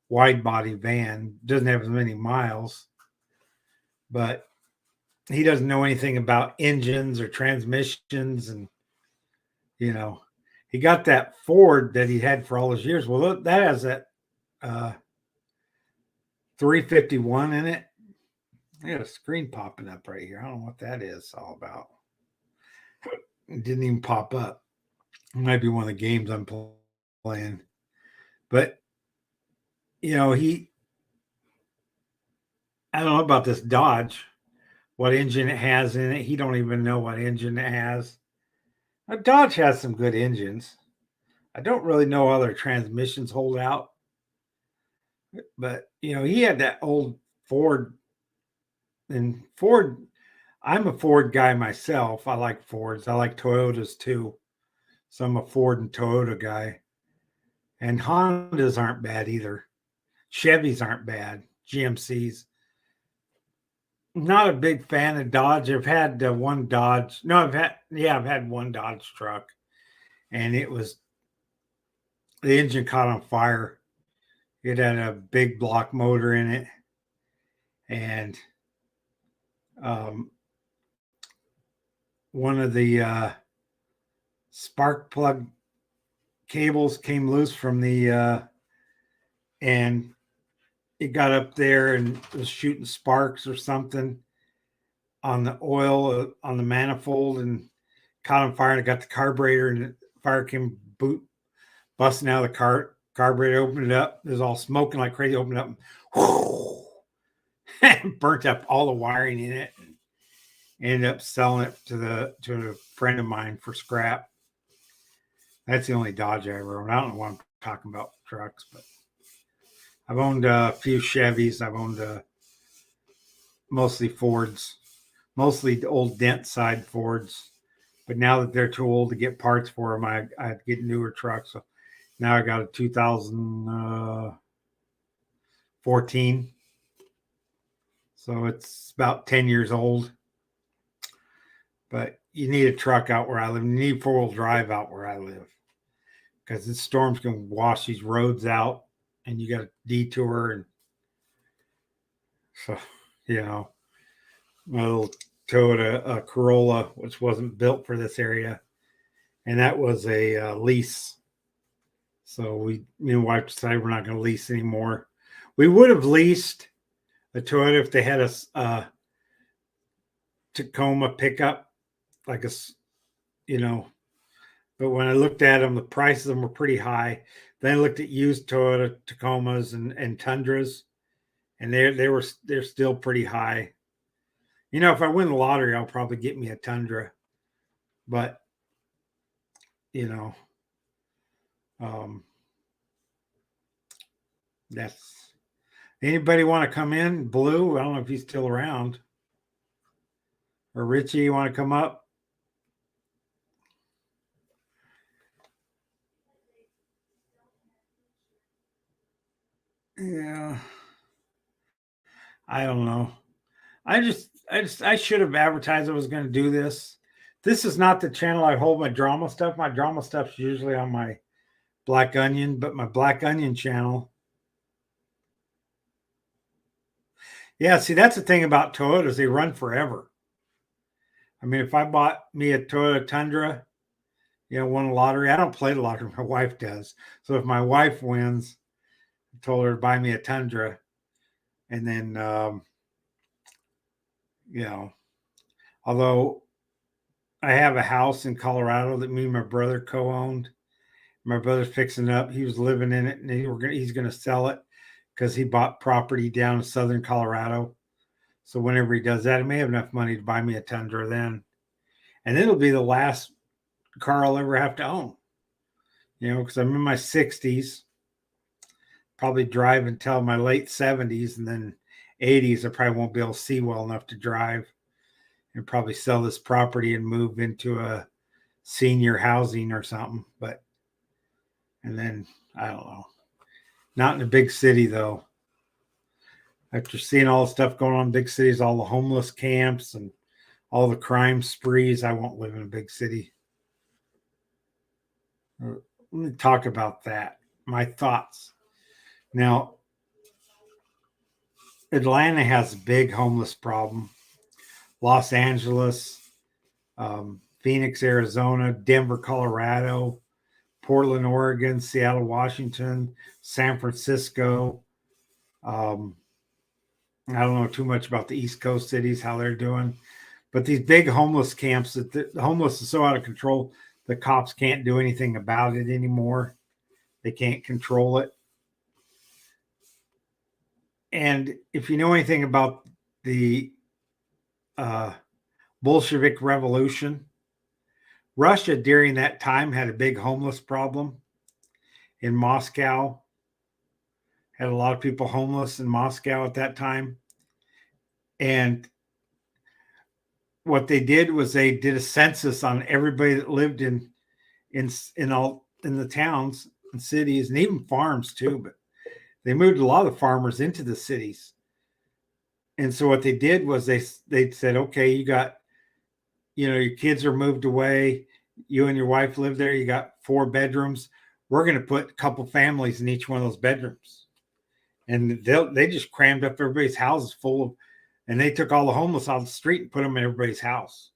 S1: wide body van. Doesn't have as many miles, but he doesn't know anything about engines or transmissions. And, you know, he got that Ford that he had for all his years. Well, that has that 351 in it. I got a screen popping up right here. I don't know what that is all about. It didn't even pop up. It might be one of the games I'm playing. But, you know, I don't know about this Dodge, what engine it has in it. He don't even know what engine it has. Now, Dodge has some good engines. I don't really know other transmissions hold out. But, you know, he had that old Ford. And Ford, I'm a Ford guy myself. I like Fords. I like Toyotas too. So I'm a Ford and Toyota guy. And Hondas aren't bad either. Chevys aren't bad. GMCs. Not a big fan of Dodge. I've had one Dodge. No, I've had one Dodge truck. And the engine caught on fire. It had a big block motor in it. And one of the spark plug cables came loose from the and it got up there and was shooting sparks or something on the oil on the manifold and caught on fire, and it got the carburetor, and the fire came busting out of the carburetor, opened it up. It was all smoking like crazy, opened up and burnt up all the wiring in it. Ended up selling it to a friend of mine for scrap. That's the only Dodge I ever owned. I don't know what I'm talking about trucks, but I've owned a few Chevys. I've owned mostly Fords, mostly the old dent side Fords. But now that they're too old to get parts for them, I had to get newer trucks. So now I got a 2014. So it's about 10 years old. But you need a truck out where I live. You need four-wheel drive out where I live because the storms can wash these roads out, and you got to detour. And so, you know, my little Toyota Corolla, which wasn't built for this area, and that was a lease. So me and wife decided we're not going to lease anymore. We would have leased a Toyota if they had a Tacoma pickup. Like but when I looked at them, the prices of them were pretty high. Then I looked at used Toyota Tacomas and Tundras, and they're still pretty high. You know, if I win the lottery, I'll probably get me a Tundra, but that's anybody want to come in? Blue, I don't know if he's still around, or Richie, you want to come up? Yeah. I don't know. I should have advertised I was going to do this. This is not the channel I hold my drama stuff. My drama stuff's usually on my Black Onion, but my Black Onion channel. Yeah, see, that's the thing about Toyotas. They run forever. I mean, if I bought me a Toyota Tundra, won a lottery. I don't play the lottery. My wife does. So if my wife wins, I told her to buy me a Tundra. And then, although I have a house in Colorado that me and my brother co-owned. My brother's fixing it up. He was living in it, and he's going to sell it because he bought property down in southern Colorado. So whenever he does that, he may have enough money to buy me a Tundra then. And it'll be the last car I'll ever have to own. Because I'm in my 60s. probably drive until my late 70s, and then 80s. I probably won't be able to see well enough to drive, and probably sell this property and move into a senior housing or something. But, and then I don't know, not in a big city though. After seeing all the stuff going on in big cities, all the homeless camps and all the crime sprees, I won't live in a big city. Let me talk about that. My thoughts. Now, Atlanta has a big homeless problem. Los Angeles, Phoenix, Arizona, Denver, Colorado, Portland, Oregon, Seattle, Washington, San Francisco. I don't know too much about the East Coast cities, how they're doing, but these big homeless camps, that the homeless is so out of control, the cops can't do anything about it anymore. They can't control it. And if you know anything about the Bolshevik Revolution, Russia during that time had a big homeless problem in Moscow. Had a lot of people homeless in Moscow at that time. And what they did was they did a census on everybody that lived in the towns and cities, and even farms too. But they moved a lot of the farmers into the cities. And so what they did was they said, okay, you got, your kids are moved away. You and your wife live there. You got 4 bedrooms. We're going to put a couple families in each one of those bedrooms. And they just crammed up everybody's houses full of, and they took all the homeless off the street and put them in everybody's house.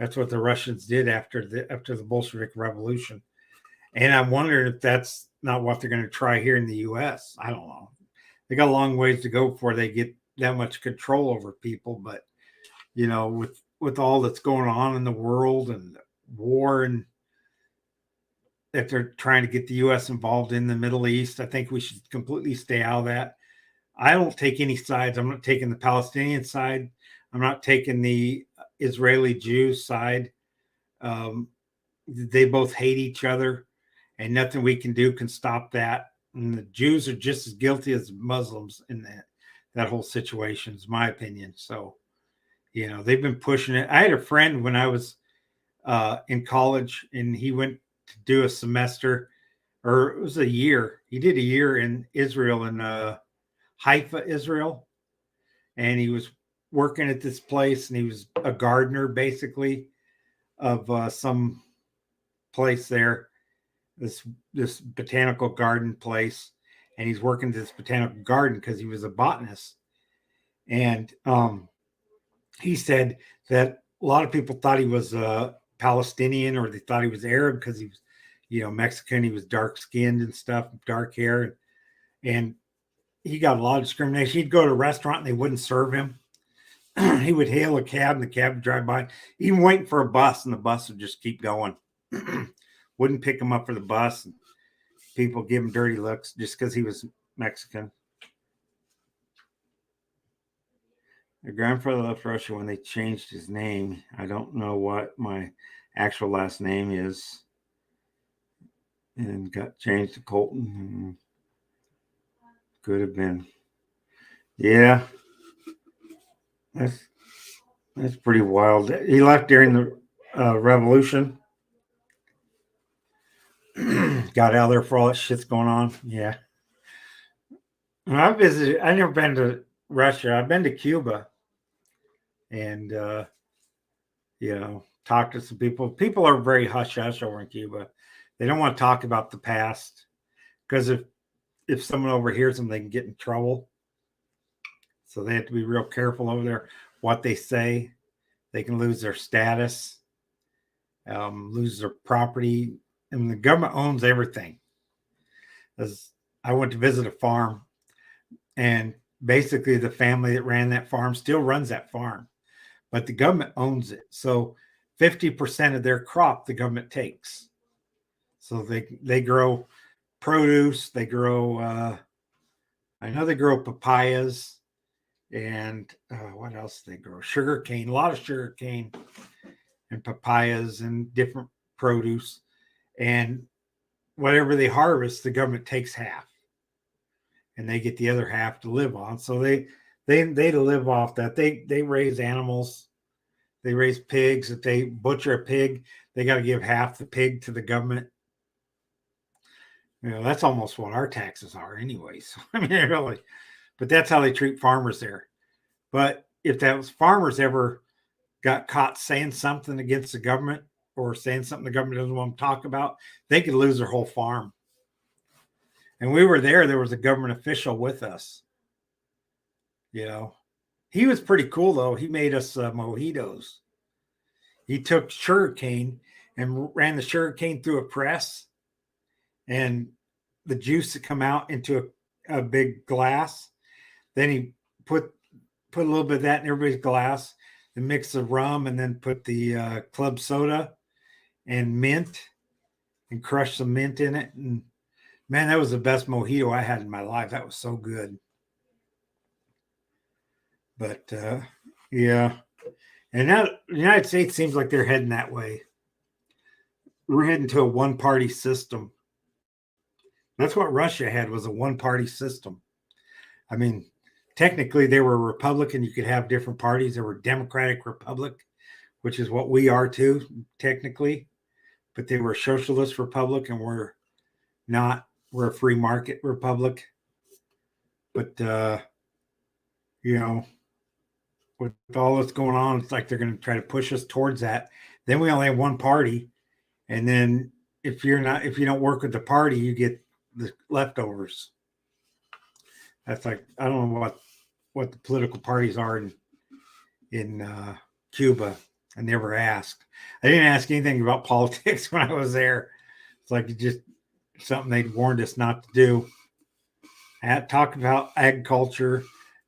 S1: That's what the Russians did after the Bolshevik Revolution. And I'm wondering if that's not what they're going to try here in the U.S. I don't know. They got a long ways to go before they get that much control over people. But, with all that's going on in the world and war, and if they're trying to get the U.S. involved in the Middle East, I think we should completely stay out of that. I don't take any sides. I'm not taking the Palestinian side. I'm not taking the Israeli Jews side. They both hate each other, and nothing we can do can stop that. And the Jews are just as guilty as Muslims in that whole situation, is my opinion. So, they've been pushing it. I had a friend when I was in college, and he went to do a semester, or it was a year. He did a year in Israel, in Haifa, Israel. And he was working at this place, and he was a gardener, basically, of some place there, this botanical garden place. And he's working at this botanical garden because he was a botanist. And he said that a lot of people thought he was Palestinian, or they thought he was Arab because he was, Mexican. He was dark skinned and stuff, dark hair. And he got a lot of discrimination. He'd go to a restaurant and they wouldn't serve him. He would hail a cab and the cab would drive by, even waiting for a bus, and the bus would just keep going. Wouldn't pick him up for the bus. And people give him dirty looks just because he was Mexican. My grandfather left Russia when they changed his name. I don't know what my actual last name is. And got changed to Colton. Could have been. Yeah. That's pretty wild. He left during the revolution. Got out there for all that shit's going on. Yeah. I've never been to Russia. I've been to Cuba. And, talked to some people. People are very hush-hush over in Cuba. They don't want to talk about the past, because if someone overhears them, they can get in trouble. So they have to be real careful over there what they say. They can lose their status, lose their property, and the government owns everything. As I went to visit a farm, and basically the family that ran that farm still runs that farm, but the government owns it. So 50% of their crop the government takes. So they grow produce. They grow, I know they grow papayas, and what else do they grow? Sugar cane, a lot of sugar cane and papayas and different produce. And whatever they harvest, the government takes half. and they get the other half to live on. So they live off that. They raise animals. They raise pigs. If they butcher a pig, they got to give half the pig to the government. That's almost what our taxes are anyways. I mean, really, but that's how they treat farmers there. But if those farmers ever got caught saying something against the government or saying something the government doesn't want to talk about, they could lose their whole farm. And we were there was a government official with us. He was pretty cool though. He made us mojitos. He took sugarcane and ran the sugarcane through a press, and the juice to come out into a big glass. Then he put a little bit of that in everybody's glass and mix the rum, and then put the club soda and mint and crush some mint in it. And man, that was the best mojito I had in my life. That was so good. But yeah. And now the United States seems like they're heading that way. We're heading to a one-party system. That's what Russia had, was a one-party system. I mean, technically they were Republican. You could have different parties. There were Democratic Republic, which is what we are too, technically. But they were a socialist republic, and we're not. We're a free market republic. But, with all that's going on, it's like they're going to try to push us towards that. Then we only have one party. And then if you don't work with the party, you get the leftovers. That's like, I don't know what the political parties are in Cuba. I never asked. I didn't ask anything about politics when I was there. It's like just something they'd warned us not to do. Talk about agriculture,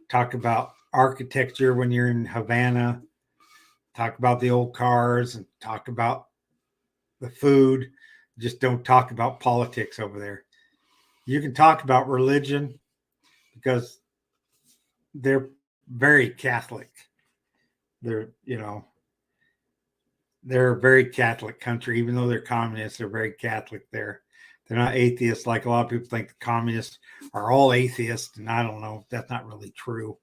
S1: talk about architecture when you're in Havana, talk about the old cars, and talk about the food. Just don't talk about politics over there. You can talk about religion because they're very Catholic. They're a very Catholic country. Even though they're communists, they're very Catholic there. They're not atheists like a lot of people think the communists are all atheists. And I don't know. That's not really true.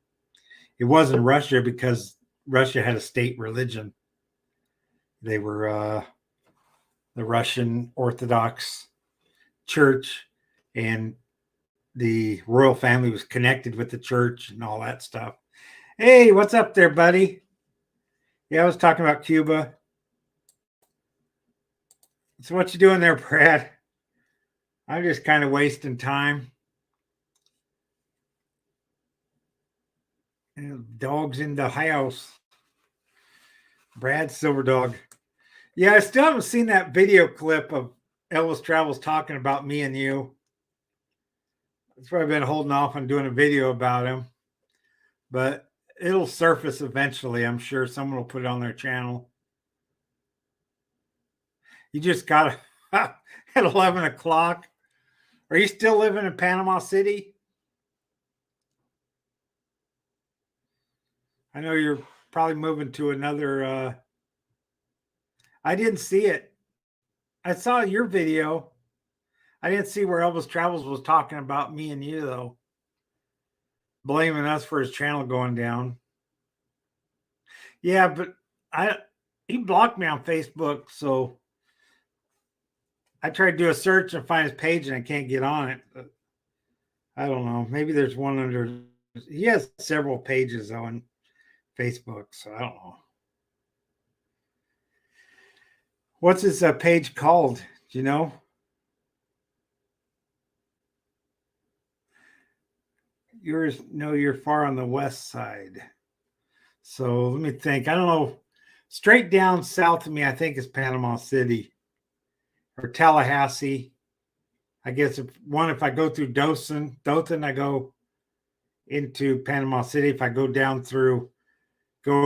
S1: It was in Russia because Russia had a state religion. They were the Russian Orthodox Church, and the royal family was connected with the church and all that stuff. Hey, what's up there, buddy? Yeah, I was talking about Cuba. So what you doing there, Brad? I'm just kind of wasting time. Dogs in the house. Brad Silverdog. Yeah, I still haven't seen that video clip of Elvis Travels talking about me and you. That's why I've been holding off on doing a video about him. But it'll surface eventually. I'm sure someone will put it on their channel. You just got at 11 o'clock. Are you still living in Panama City? I know you're probably moving to another. I didn't see it. I saw your video. I didn't see where Elvis Travels was talking about me and you, though. Blaming us for his channel going down. Yeah, but he blocked me on Facebook, so I tried to do a search and find his page, and I can't get on it. But I don't know. Maybe there's one under. He has several pages on Facebook, so I don't know. What's his page called? Do you know? You're far on the west side. So let me think. I don't know. Straight down south of me, I think is Panama City or Tallahassee. I guess if I go through Dothan, I go into Panama City. If I go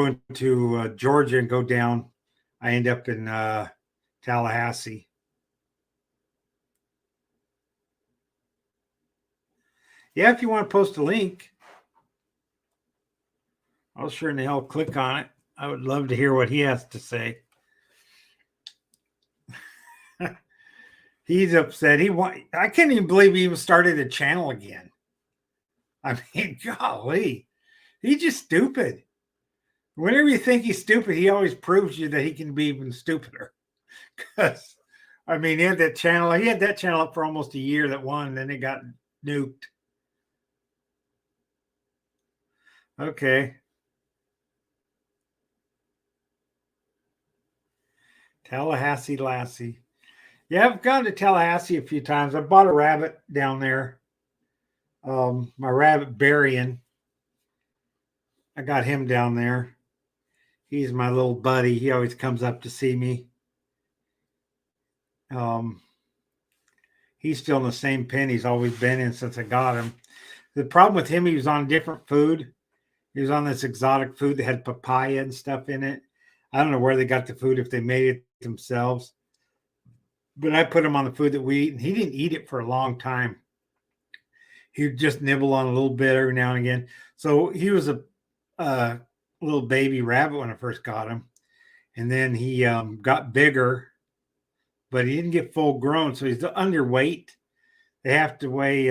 S1: into Georgia and go down, I end up in Tallahassee. Yeah, if you want to post a link, I'll sure in the hell click on it. I would love to hear what he has to say. He's upset. I can't even believe he even started a channel again. I mean, golly, he's just stupid. Whenever you think he's stupid, he always proves you that he can be even stupider. Because, I mean, he had that channel. He had that channel up for almost a year that won, and then it got nuked. Okay. Tallahassee Lassie. Yeah, I've gone to Tallahassee a few times. I bought a rabbit down there. My rabbit Berrien. I got him down there. He's my little buddy. He always comes up to see me. He's still in the same pen he's always been in since I got him. The problem with him, he was on different food. He was on this exotic food that had papaya and stuff in it. I don't know where they got the food, if they made it themselves. But I put him on the food that we eat, and he didn't eat it for a long time. He would just nibble on a little bit every now and again. So he was a little baby rabbit when I first got him. And then he got bigger, but he didn't get full grown. So he's underweight. They have to weigh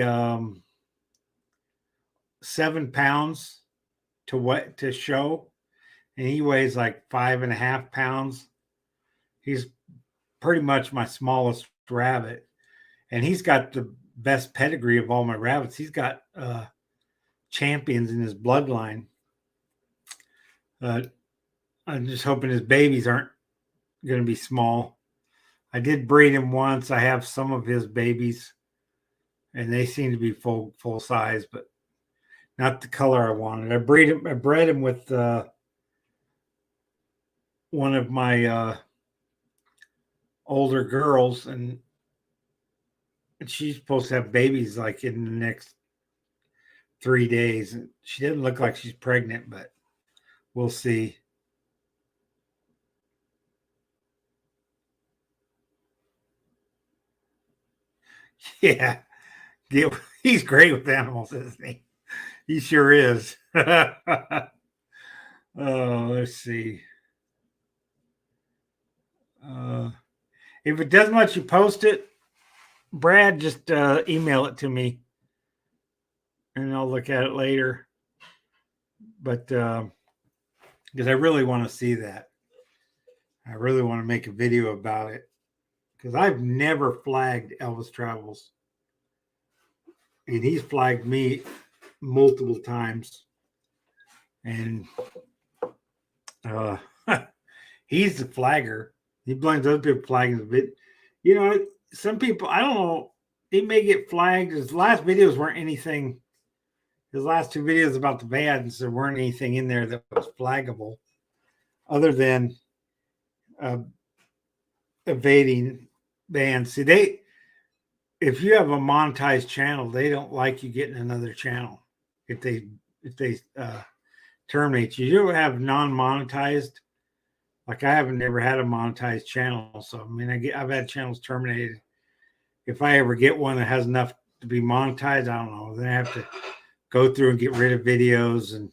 S1: 7 pounds to show. And he weighs like 5.5 pounds. He's pretty much my smallest rabbit. And he's got the best pedigree of all my rabbits. He's got champions in his bloodline. I'm just hoping his babies aren't going to be small. I did breed him once. I have some of his babies, and they seem to be full size, but not the color I wanted. I bred him with one of my older girls, and she's supposed to have babies like in the next 3 days. And she doesn't look like she's pregnant, but we'll see. Yeah. He's great with animals, isn't he? He sure is. Oh, let's see. If it doesn't let you post it, Brad, just email it to me and I'll look at it later. But because I really want to see that. I really want to make a video about it because I've never flagged Elvis Travels. And he's flagged me multiple times. And he's the flagger. He blames other people flagging a bit. You know, some people, I don't know, he may get flagged. His last videos weren't anything. His last 2 videos about the bans, there weren't anything in there that was flaggable other than evading bans. See, if you have a monetized channel, they don't like you getting another channel. If they terminate you, you don't have non-monetized. Like I haven't ever had a monetized channel, so I mean, I've had channels terminated. If I ever get one that has enough to be monetized, I don't know. Then I have to go through and get rid of videos and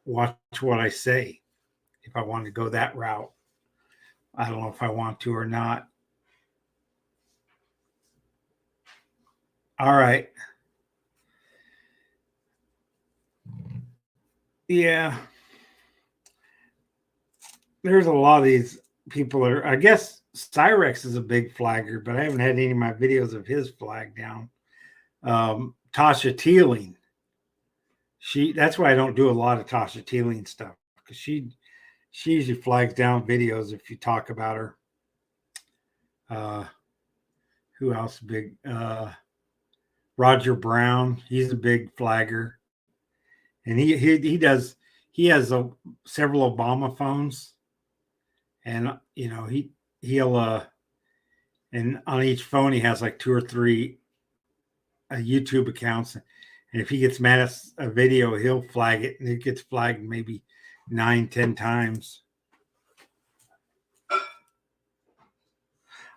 S1: watch what I say. If I want to go that route, I don't know if I want to or not. All right. Yeah. There's a lot of these people I guess Cyraxx is a big flagger, but I haven't had any of my videos of his flag down. Tasha Teeling. That's why I don't do a lot of Tasha Teeling stuff, because she usually flags down videos if you talk about her. Who else big? Roger Brown. He's a big flagger. And he has several Obama phones. And you know, he'll and on each phone he has like 2 or 3 YouTube accounts. And if he gets mad at a video, he'll flag it, and it gets flagged maybe 9-10 times.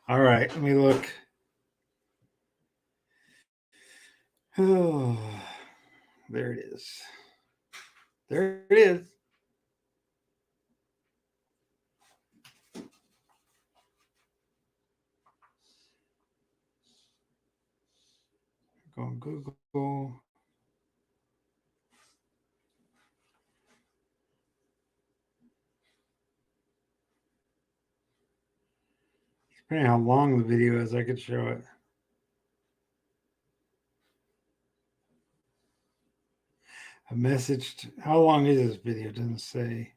S1: All right, let me look. Oh, there it is. There it is. Go on Google. Depending on how long the video is, I could show it. A message. How long is this video? It doesn't say.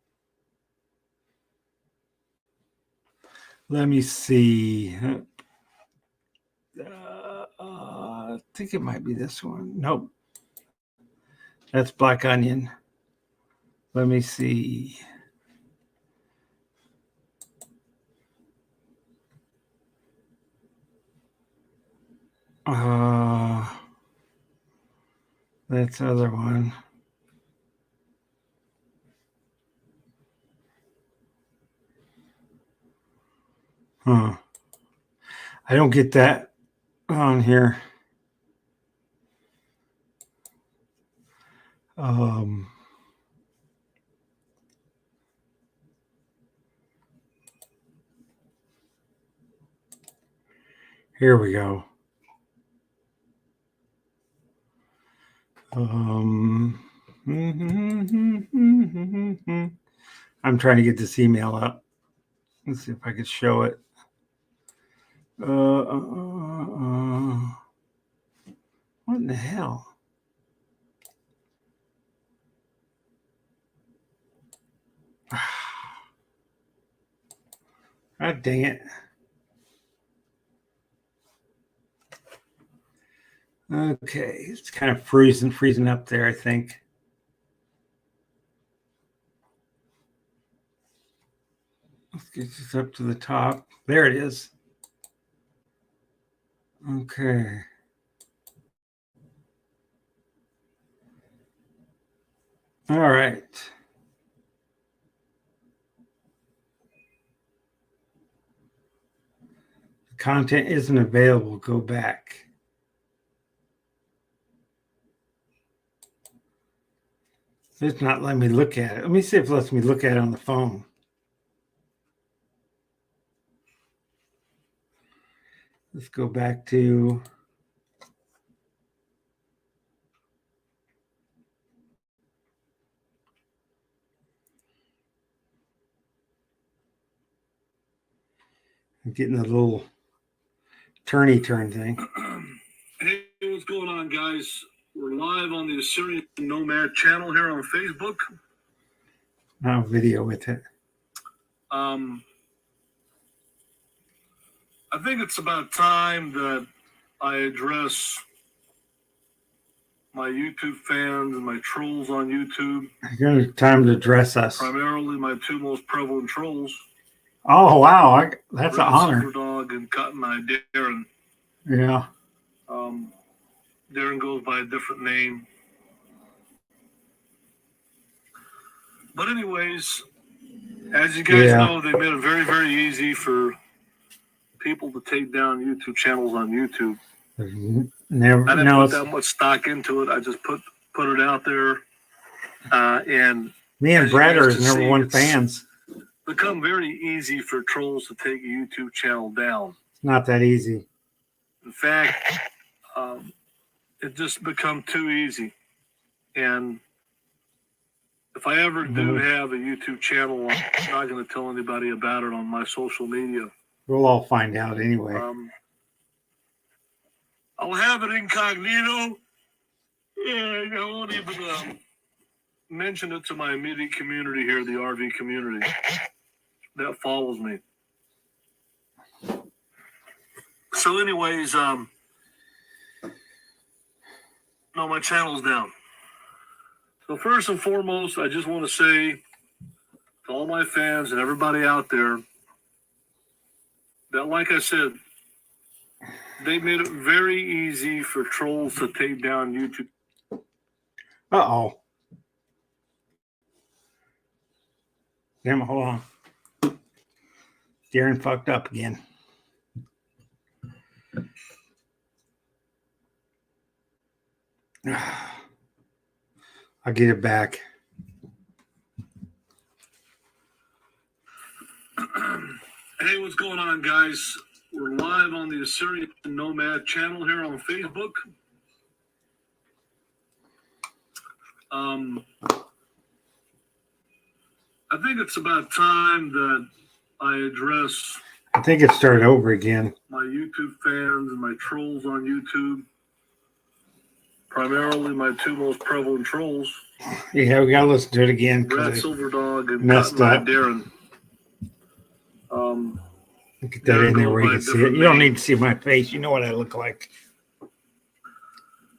S1: Let me see. I think it might be this one. Nope. That's Black Onion. Let me see. That's the other one. Huh. I don't get that on here. Here we go. I'm trying to get this email up. Let's see if I could show it. What in the hell? God dang it. Okay, it's kind of freezing up there, I think. Let's get this up to the top. There it is. Okay. All right. The content isn't available. Go back. It's not letting me look at it. Let me see if it lets me look at it on the phone. Let's go back to I'm getting a little turn thing.
S5: Hey, what's going on, guys? We're live on the Assyrian Nomad channel here on Facebook.
S1: No video with it.
S5: I think it's about time that I address my YouTube fans and my trolls on YouTube.
S1: Time to address us.
S5: Primarily my two most prevalent trolls.
S1: Oh, wow. That's
S5: Brad
S1: an honor.
S5: Silverdog and Cotton Eye Darren.
S1: Yeah.
S5: Darren goes by a different name. But anyways, as you guys know, they made it very, very easy for people to take down YouTube channels on YouTube. I didn't put that much stock into it. I just put it out there. And
S1: me and Brad are his number one fans.
S5: Become very easy for trolls to take a YouTube channel down.
S1: It's not that easy.
S5: In fact, it just become too easy. And if I ever do have a YouTube channel, I'm not going to tell anybody about it on my social media.
S1: We'll all find out anyway.
S5: I'll have it incognito. I won't even mention it to my immediate community here, the RV community that follows me. So anyways, no, my channel's down. So first and foremost, I just want to say to all my fans and everybody out there that, like I said, they made it very easy for trolls to take down YouTube.
S1: Uh-oh. Damn, hold on. Darren fucked up again. I'll get it back.
S5: Hey, what's going on, guys? We're live on the Assyrian Nomad channel here on Facebook. I think it's about time that I address
S1: I think it started over again.
S5: my YouTube fans and my trolls on YouTube. Primarily my two most prevalent trolls.
S1: Yeah, we gotta listen to it again.
S5: Brad Silverdog and
S1: messed
S5: Cotton Eye
S1: up.
S5: Darren.
S1: Get that in there where you can see it. You don't need to see my face. You know what I look like.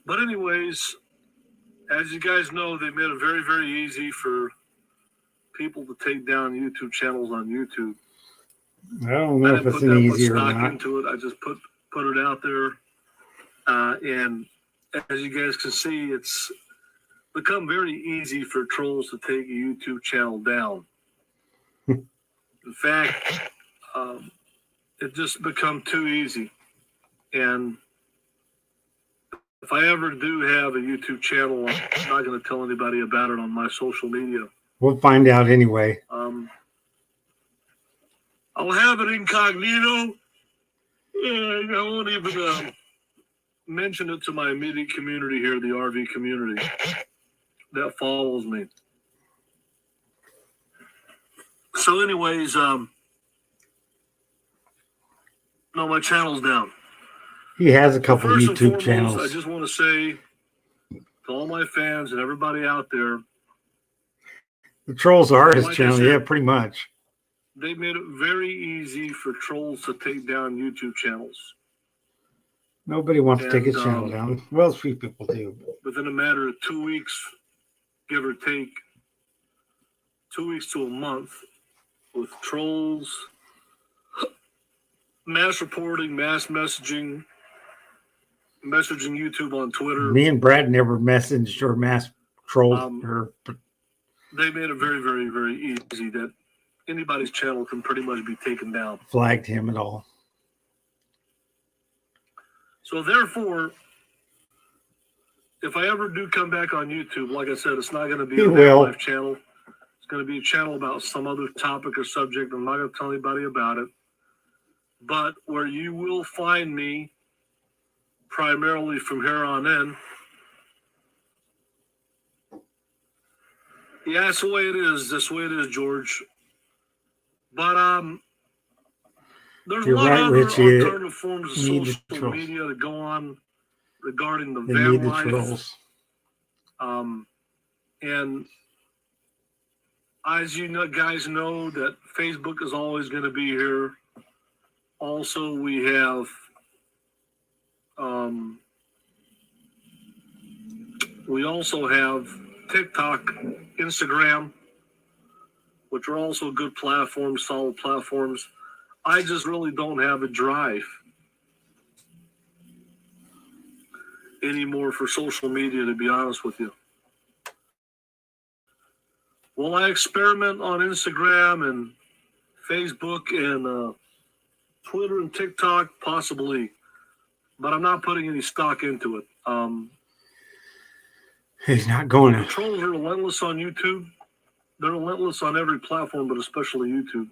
S5: But anyways, as you guys know, they made it very, very easy for people to take down YouTube channels on YouTube.
S1: I don't know if it's
S5: that much
S1: easier or
S5: stock
S1: not.
S5: into it. I just put it out there, and as you guys can see, it's become very easy for trolls to take a YouTube channel down. In fact, it just become too easy. And if I ever do have a YouTube channel, I'm not going to tell anybody about it on my social media.
S1: We'll find out anyway.
S5: I'll have it incognito. I won't even mention it to my immediate community here, the RV community that follows me. So anyways, no, my channel's down.
S1: He has a couple
S5: First and
S1: YouTube
S5: foremost,
S1: channels.
S5: I just want to say to all my fans and everybody out there,
S1: The Trolls are his
S5: like I
S1: channel.
S5: said,
S1: Yeah, pretty much.
S5: they made it very easy for trolls to take down YouTube channels.
S1: Nobody wants to take his
S5: And,
S1: channel down. Well, few people do.
S5: Within a matter of 2 weeks, give or take, 2 weeks to a month, with trolls, mass reporting, mass messaging YouTube on Twitter.
S1: Me and Brad never messaged or mass trolled or
S5: They made it very, very, very easy that anybody's channel can pretty much be taken down.
S1: flagged him at all.
S5: So therefore, if I ever do come back on YouTube, like I said, it's not going to be
S1: He
S5: a
S1: will.
S5: life channel. It's going to be a channel about some other topic or subject. I'm not going to tell anybody about it. But where you will find me primarily from here on in, yeah, that's the way it is. That's the way it is, George. But there's
S1: You're
S5: a lot
S1: right,
S5: of other
S1: Richie.
S5: alternative forms of
S1: Need the
S5: social
S1: trolls.
S5: media to go on regarding the
S1: They need
S5: van
S1: the
S5: life.
S1: trolls.
S5: And as you know, guys know that Facebook is always going to be here. Also, we have TikTok, Instagram, which are also good platforms, solid platforms. I just really don't have a drive anymore for social media, to be honest with you. Will I experiment on Instagram and Facebook and Twitter and TikTok? Possibly. But I'm not putting any stock into it.
S1: He's not going
S5: The
S1: to.
S5: trolls are relentless on YouTube. They're relentless on every platform, but especially YouTube.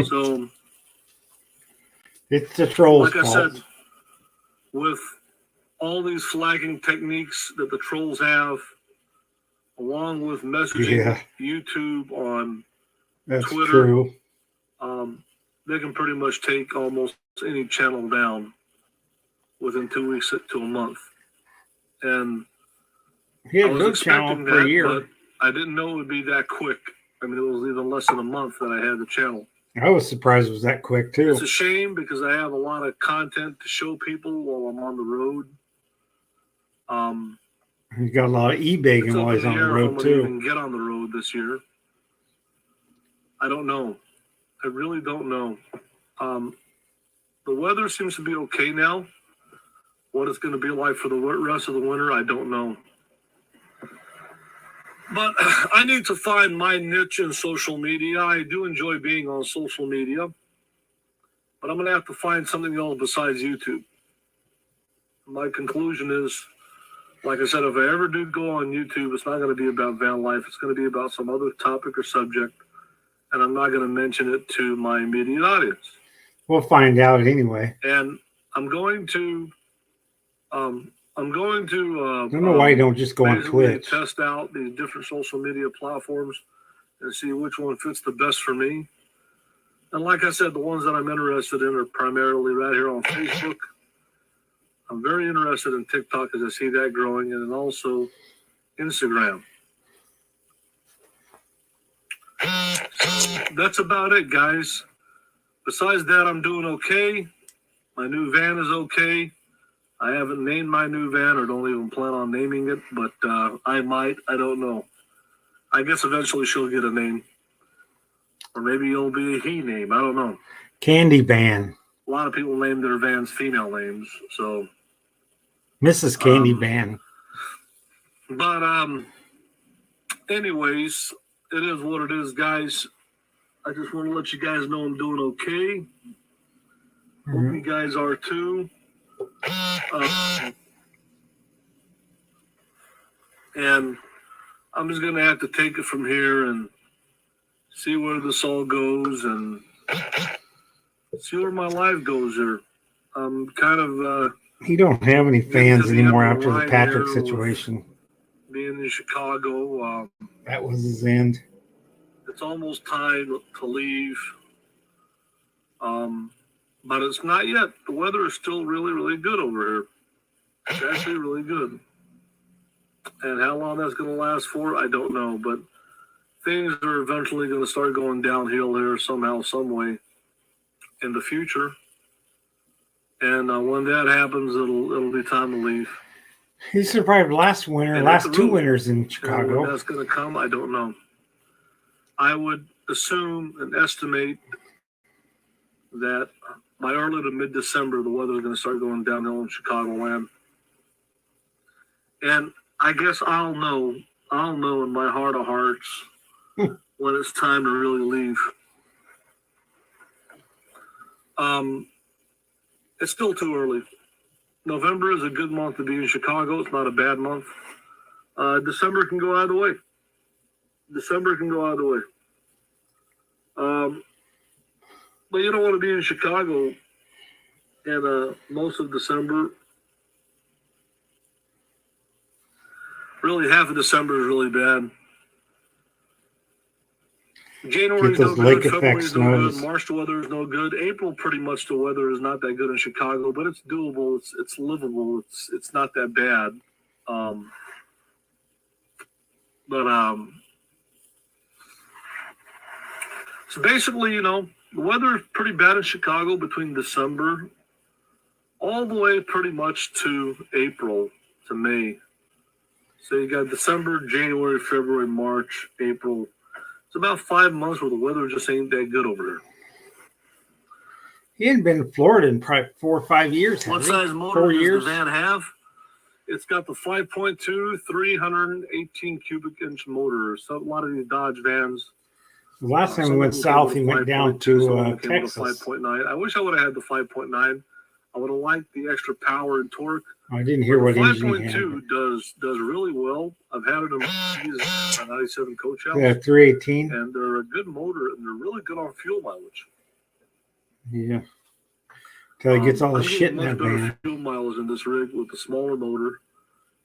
S5: So,
S1: It's the trolls'
S5: like I
S1: fault.
S5: said, with all these flagging techniques that the trolls have, along with messaging
S1: Yeah.
S5: YouTube on
S1: That's
S5: Twitter.
S1: true.
S5: They can pretty much take almost any channel down within 2 weeks to a month. And
S1: He had
S5: I
S1: a
S5: was
S1: good channel
S5: expecting
S1: for a
S5: that,
S1: year.
S5: but I didn't know it would be that quick. I mean, it was even less than a month that I had the channel.
S1: I was surprised it was that quick too.
S5: It's a shame because I have a lot of content to show people while I'm on the road.
S1: He's got a lot of e-bagging
S5: It's up
S1: while
S5: in
S1: he's
S5: the
S1: on the
S5: air if I'm
S1: road
S5: gonna
S1: too.
S5: even get on the road this year. I don't know. I really don't know. The weather seems to be okay now. What it's going to be like for the rest of the winter, I don't know. But I need to find my niche in social media. I do enjoy being on social media, but I'm going to have to find something else besides YouTube. My conclusion is, like I said, if I ever do go on YouTube, it's not going to be about van life. It's going to be about some other topic or subject, and I'm not going to mention it to my immediate audience.
S1: We'll find out anyway.
S5: And I'm going to I'm going to.
S1: I don't know why you don't just go on
S5: basically
S1: Twitch.
S5: test out these different social media platforms and see which one fits the best for me. And like I said, the ones that I'm interested in are primarily right here on Facebook. I'm very interested in TikTok as I see that growing, and then also Instagram. So that's about it, guys. Besides that, I'm doing okay. My new van is okay. I haven't named my new van or don't even plan on naming it, but I might. I don't know. I guess eventually she'll get a name. Or maybe it'll be a he name. I don't know.
S1: Candy Van.
S5: A lot of people name their vans female names, so.
S1: Mrs. Candy Van.
S5: But anyways, it is what it is, guys. I just want to let you guys know I'm doing okay. Hope you guys are too. And I'm just going to have to take it from here and see where this all goes and see where my life goes here. I'm kind of...
S1: you don't have any fans anymore after the Patrick situation.
S5: Being in Chicago.
S1: That was his end.
S5: It's almost time to leave. But it's not yet. The weather is still really, really good over here. It's actually really good. And how long that's going to last for, I don't know. But things are eventually going to start going downhill here somehow, some way in the future. And when that happens, it'll be time to leave.
S1: He survived last winter,
S5: And
S1: last two winters in
S5: And when
S1: Chicago.
S5: that's going to come, I don't know. I would assume and estimate that by early to mid-December, the weather is going to start going downhill in Chicagoland. And I guess I'll know in my heart of hearts when it's time to really leave. It's still too early. November is a good month to be in Chicago. It's not a bad month. December can go either way. But you don't want to be in Chicago in most of December. Really, half of December is really bad. January is no good. February is no good. March, the weather is no good. April, pretty much the weather is not that good in Chicago, but it's doable. It's livable. It's not that bad. So basically, the weather is pretty bad in Chicago between December all the way pretty much to April to May. So you got December, January, February, March, April. It's about 5 months where the weather just ain't that good over there.
S1: He hadn't been in Florida in probably 4 or 5 years.
S5: What size motor does the van have? It's got the 5.2, 318 cubic inch motor. So a lot of these Dodge vans.
S1: The last time we went south, he went down to Texas.
S5: 5.9. I wish I would have had the 5.9. I would have liked the extra power and torque.
S1: I didn't hear what engine he had.
S5: 5.2 does really well. I've had it in a 97 coach house.
S1: Yeah, 318.
S5: And they're a good motor, and they're really good on fuel mileage.
S1: Yeah. Until he gets all the shit in that
S5: better
S1: van.
S5: Fuel mileage in this rig with the smaller motor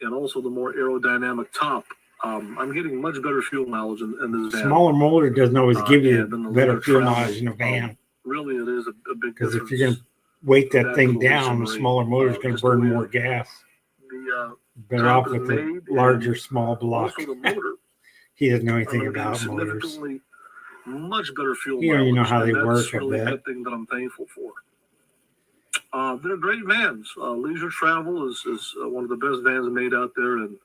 S5: and also the more aerodynamic top. I'm getting much better fuel mileage in this van.
S1: Smaller motor doesn't always give you better fuel mileage in a van.
S5: Really, it is a big difference.
S1: Because if you're going to weight that thing down, the smaller motor is going to burn more gas. Better off with a larger, small block.
S5: Also the motor.
S1: He doesn't know anything about motors.
S5: Much better fuel
S1: You don't even know how they work.
S5: That's really a thing that I'm thankful for. They're great vans. Leisure Travel is one of the best vans made out there, and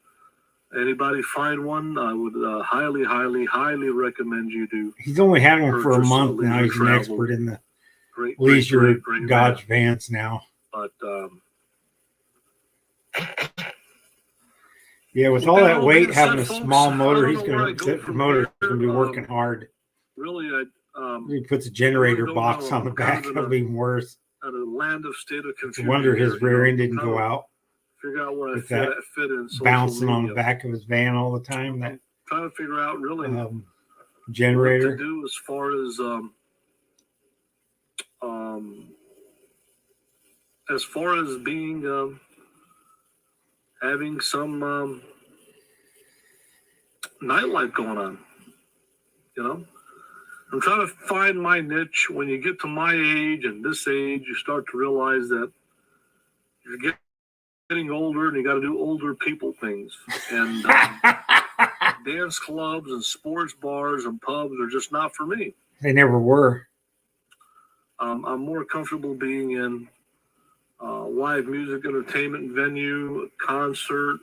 S5: anybody find one, I would highly, highly, highly recommend you do.
S1: He's only had one for a month now. He's an expert in the leisure Dodge vans now.
S5: But
S1: yeah, with all that weight, having a small motor, he's going to the motor's going to be working hard.
S5: Really,
S1: he puts a generator box on the back. It'll be worse.
S5: At a land of state of confusion.
S1: No wonder his rear end didn't go out.
S5: Figure out where I fit in.
S1: Bouncing on the back of his van all the time. That
S5: trying to figure out really
S1: generator
S5: what to do as far as being having some nightlife going on. You know, I'm trying to find my niche. When you get to my age and this age, you start to realize that you're getting older and you got to do older people things. And dance clubs and sports bars and pubs are just not for me.
S1: They never were.
S5: I'm more comfortable being in live music entertainment venue, a concert,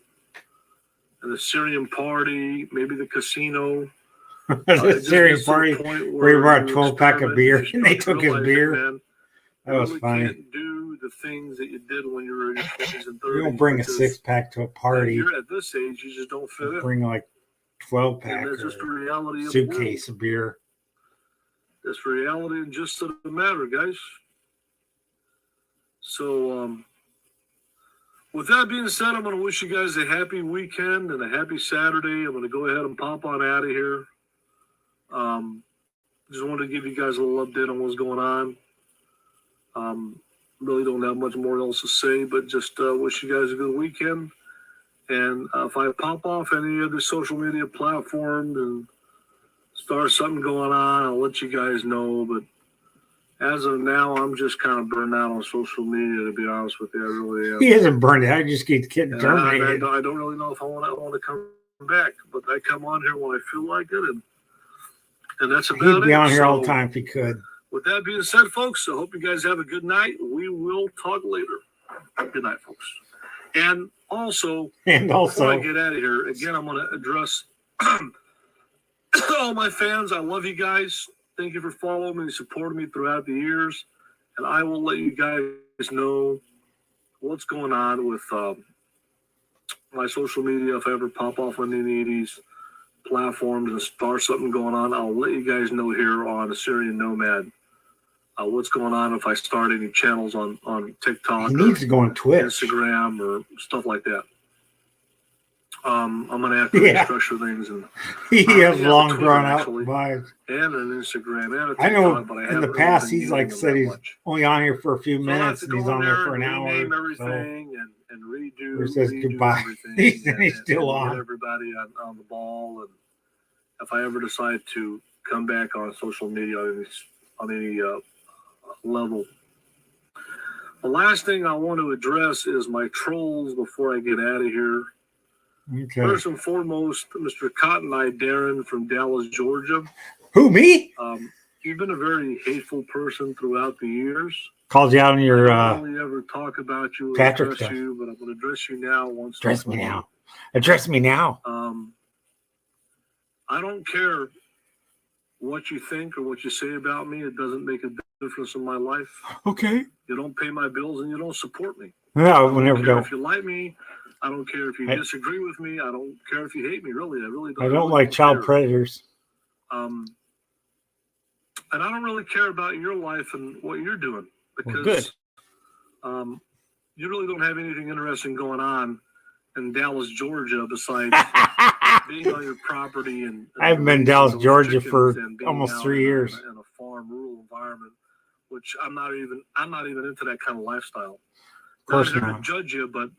S5: an Assyrian party, maybe the casino.
S1: The Syrian party where he brought a 12-pack of beer and they took his beer. That was funny.
S5: Can't do the things that you did when you were in your 20s and 30s.
S1: You don't bring a 6-pack to a party.
S5: You're at this age, you just don't fit in.
S1: Bring like 12-pack
S5: or
S1: just
S5: the reality of
S1: suitcase of beer.
S5: That's reality and just of the matter, guys. So, with that being said, I'm going to wish you guys a happy weekend and a happy Saturday. I'm going to go ahead and pop on out of here. Just wanted to give you guys a little update on what's going on. Really don't have much more else to say, but just wish you guys a good weekend. And if I pop off any other social media platforms and start something going on, I'll let you guys know. But as of now, I'm just kind of burned out on social media, to be honest with you. I really am.
S1: He isn't burned out. He just keeps getting terminated.
S5: I don't really know if I want to come back, but I come on here when I feel like it, and that's about it.
S1: He'd be on here all the time if he could.
S5: With that being said, folks, I hope you guys have a good night. We will talk later. Good night, folks. And also, before I get out of here, again, I'm going to address all my fans. I love you guys. Thank you for following me and supporting me throughout the years. And I will let you guys know what's going on with my social media. If I ever pop off on any of these platforms and start something going on, I'll let you guys know here on Assyrian Nomad what's going on if I start any channels on TikTok.
S1: He needs to go on Twitch,
S5: Instagram, or stuff like that. I'm going to have to restructure things. And
S1: he has long drawn out vibes.
S5: And an Instagram and a TikTok,
S1: I know
S5: but I
S1: in the past he's like said he's only on here for a few minutes and he's on there for an hour.
S5: Everything and redo.
S1: Says goodbye. He's still on.
S5: Get everybody on the ball. And if I ever decide to come back on social media on any level. The last thing I want to address is my trolls before I get out of here.
S1: Okay.
S5: First and foremost, Mr. Cotton Eye Darren from Dallas, Georgia.
S1: Who, me?
S5: You've been a very hateful person throughout the years.
S1: Called you out on your
S5: I don't really ever talk about you or address you, but I'm going to address you now.
S1: Address me now. Address me now.
S5: I don't care what you think or what you say about me. It doesn't make a difference in my life.
S1: Okay.
S5: You don't pay my bills and you don't support me.
S1: No, we'll never go.
S5: If you like me, I don't care if you disagree with me. I don't care if you hate me. Really, I really don't.
S1: I don't like child predators.
S5: And I don't really care about your life and what you're doing because you really don't have anything interesting going on in Dallas, Georgia, besides being on your property. And
S1: I haven't been in Dallas, Georgia for almost 3 years.
S5: In a farm, rural environment, which I'm not even into that kind of lifestyle.
S1: Of course
S5: not.
S1: not.
S5: Judge you, but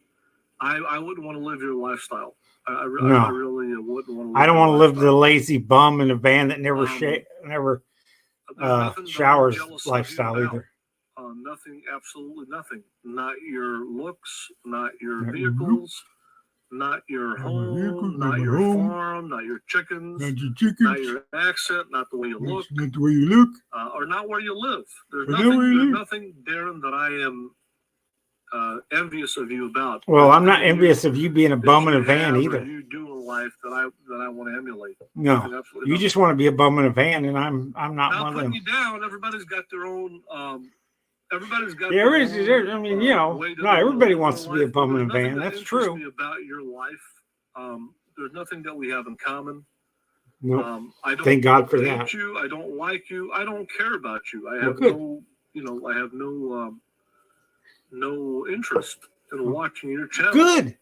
S5: I wouldn't want to live your lifestyle. I really wouldn't want to live.
S1: I don't want to live the lazy bum in a van that never showers lifestyle either.
S5: Nothing, absolutely nothing. Not your looks, not your vehicles, not your home, not your farm, not your chickens, not your accent, not the way you look,
S1: not the way you look,
S5: or not where you live. There's nothing, Darren, that I am envious of you about.
S1: Well, I'm not envious of you being a bum in a van either.
S5: You do in life that I want to emulate.
S1: No, you just want to be a bum in a van, and I'm not one of them.
S5: You down. Everybody's got their own. Everybody's got.
S1: Yeah, I mean, not everybody wants to be a bum in a van. That's true.
S5: About your life, there's nothing that we have in common.
S1: No,
S5: I don't
S1: thank God for
S5: hate
S1: that.
S5: You, I don't like you. I don't care about you. I have no interest in watching your channel.
S1: Good.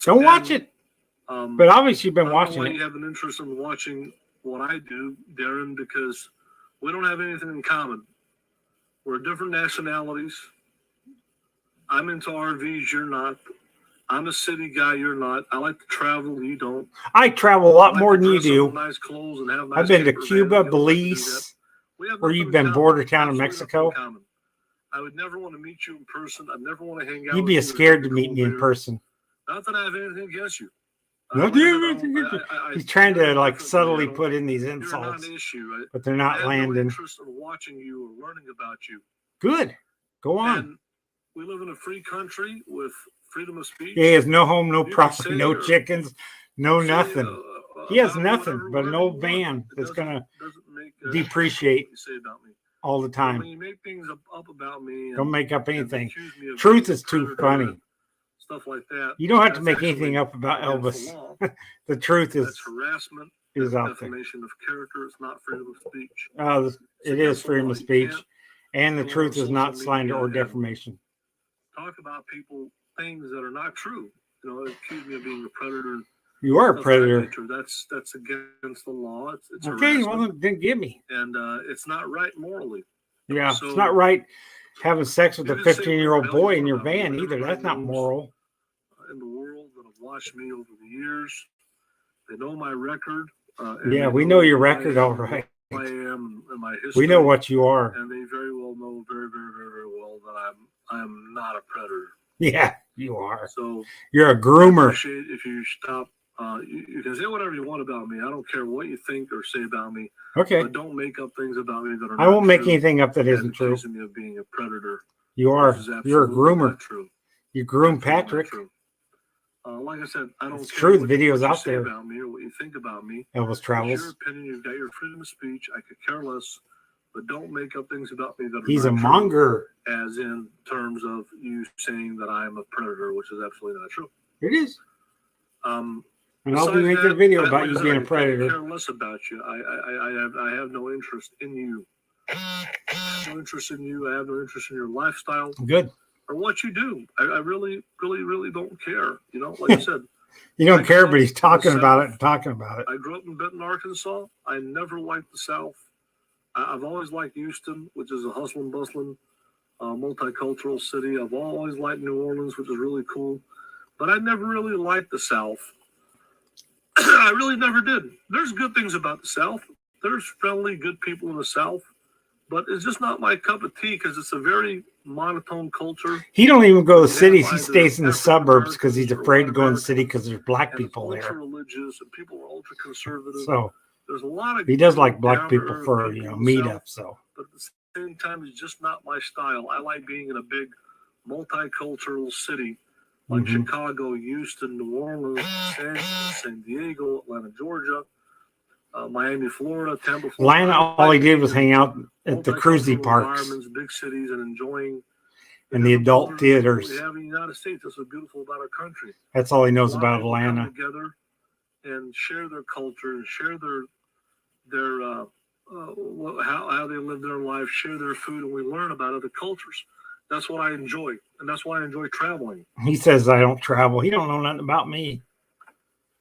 S1: Don't watch it. But obviously you've been watching it.
S5: You have an interest in watching what I do, Darren, because we don't have anything in common. We're different nationalities. I'm into RVs, you're not. I'm a city guy. You're not. I like to travel. You don't.
S1: I travel a lot
S5: I like
S1: more
S5: to
S1: than you
S5: dress up
S1: do.
S5: in nice clothes and have nice
S1: I've been to
S5: camper
S1: Cuba,
S5: van. You don't like to do that.
S1: Belize,
S5: We have
S1: where
S5: nothing
S1: you've
S5: in
S1: been
S5: common.
S1: border town of
S5: Absolutely
S1: Mexico.
S5: nothing in common. I would never want to meet you in person. I'd never want to hang out
S1: You'd
S5: with
S1: be
S5: you.
S1: scared to meet me in person.
S5: Not that I have anything against you.
S1: No,
S5: Like I said,
S1: he's trying to
S5: you're
S1: like
S5: different
S1: subtly
S5: than me.
S1: put in these
S5: You're
S1: insults,
S5: not an issue, right?
S1: but they're
S5: I
S1: not
S5: have no
S1: landing.
S5: interest in watching you or learning about you.
S1: Good. Go on.
S5: And we live in a free country with freedom of speech.
S1: He has no home, no
S5: You can
S1: property,
S5: say
S1: no
S5: or
S1: chickens, no
S5: say,
S1: nothing. He has
S5: about me,
S1: nothing
S5: whatever-
S1: but an
S5: whatever
S1: old
S5: you want.
S1: van
S5: It
S1: that's
S5: doesn't-
S1: gonna
S5: doesn't make,
S1: depreciate
S5: what you say about me.
S1: all the
S5: But
S1: time.
S5: when you make things up about me, and,
S1: Don't make up
S5: and
S1: anything.
S5: accuse me of
S1: Truth
S5: being a
S1: is too
S5: predator
S1: funny.
S5: and stuff like that.
S1: You don't have to
S5: That's
S1: make
S5: actually
S1: anything up about
S5: against the
S1: Elvis.
S5: law.
S1: The truth
S5: That's
S1: is
S5: harassment.
S1: is
S5: That's
S1: out there.
S5: defamation of character. It's not freedom of speech.
S1: It is
S5: against the
S1: freedom
S5: law.
S1: of
S5: You
S1: speech,
S5: can't
S1: and the
S5: go on
S1: truth is
S5: social
S1: not slander
S5: media
S1: or
S5: and
S1: defamation.
S5: talk about people, things that are not true. You know, accuse me of being a predator.
S1: You are a
S5: Stuff of that
S1: predator.
S5: nature. That's against the law. It's
S1: Okay,
S5: harassment,
S1: well then give me.
S5: and it's not right morally.
S1: Yeah,
S5: So
S1: it's not right having sex with
S5: you
S1: a
S5: didn't say
S1: 15-year-old
S5: whatever the hell
S1: boy
S5: you
S1: in
S5: want
S1: your
S5: about me,
S1: van
S5: but
S1: either. That's not
S5: everybody
S1: moral.
S5: in the world that have watched me over the years, they know my record. And
S1: Yeah,
S5: they
S1: we know your
S5: who I
S1: record,
S5: am,
S1: all right.
S5: who I am and my history.
S1: We know what you are.
S5: And they very well know very, very, very, very well that I'm not a predator.
S1: Yeah, you are.
S5: So
S1: You're a
S5: I
S1: groomer.
S5: appreciate if you stop. You can say whatever you want about me. I don't care what you think or say about me.
S1: Okay.
S5: But don't make up things about me that are
S1: I
S5: not
S1: won't make
S5: true
S1: anything up that
S5: and
S1: isn't true.
S5: accusing me of being a predator.
S1: You are.
S5: Which is
S1: You're a
S5: absolutely
S1: groomer.
S5: not true.
S1: You groom
S5: Absolutely not
S1: Patrick.
S5: true. Like I said, I don't
S1: It's
S5: care
S1: true, the
S5: what
S1: video's
S5: you
S1: out
S5: say
S1: there.
S5: about me or what you think about me.
S1: Elvis
S5: It's your
S1: travels.
S5: opinion. You've got your freedom of speech. I could care less. But don't make up things about me that are
S1: He's a
S5: not true,
S1: monger.
S5: as in terms of you saying that I am a predator, which is absolutely not true.
S1: It is.
S5: Um,
S1: And I'll be
S5: besides
S1: making a
S5: that,
S1: video
S5: like
S1: about
S5: I
S1: you
S5: said,
S1: being a
S5: I
S1: predator.
S5: care less about you. I have no interest in you. I have no interest in you. I have no interest in your lifestyle
S1: Good.
S5: or what you do. I really, really, really don't care. You know, like I said,
S1: You don't
S5: I
S1: care,
S5: grew
S1: but
S5: up
S1: he's
S5: in the
S1: talking about it
S5: South.
S1: and talking about it.
S5: I grew up in Benton, Arkansas. I never liked the South. I've always liked Houston, which is a hustling, bustling, multicultural city. I've always liked New Orleans, which is really cool. But I never really liked the South. I really never did. There's good things about the South. There's friendly, good people in the South. But it's just not my cup of tea because it's a very monotone culture.
S1: He don't even go to the
S5: Yeah,
S1: cities. He
S5: either
S1: stays in the
S5: African
S1: suburbs because he's
S5: Americans or
S1: afraid to
S5: white
S1: go in the city
S5: Americans,
S1: because there's black
S5: and
S1: people
S5: it's
S1: there.
S5: ultra religious and people are ultra conservative.
S1: So
S5: There's a lot of
S1: he does
S5: good,
S1: like black people
S5: down-to-earth
S1: for,
S5: people in the
S1: meetups.
S5: South,
S1: So
S5: but at the same time, it's just not my style. I like being in a big multicultural city like
S1: Mhm.
S5: Chicago, Houston, New Orleans, San Diego, Atlanta, Georgia, Miami, Florida, Tampa, Florida.
S1: Atlanta,
S5: I
S1: all he
S5: like
S1: did was
S5: being
S1: hang
S5: in
S1: out at the cruisy
S5: multicultural
S1: parks
S5: environments, big cities, and enjoying
S1: and the adult
S5: culture
S1: theaters.
S5: we have in the United States. That's what's beautiful about our country.
S1: That's all he
S5: A
S1: knows
S5: lot of
S1: about
S5: people come
S1: Atlanta.
S5: together and share their culture and share their how they live their life, share their food, and we learn about other cultures. That's what I enjoy, and that's why I enjoy traveling.
S1: He says I don't travel. He don't know nothing about me.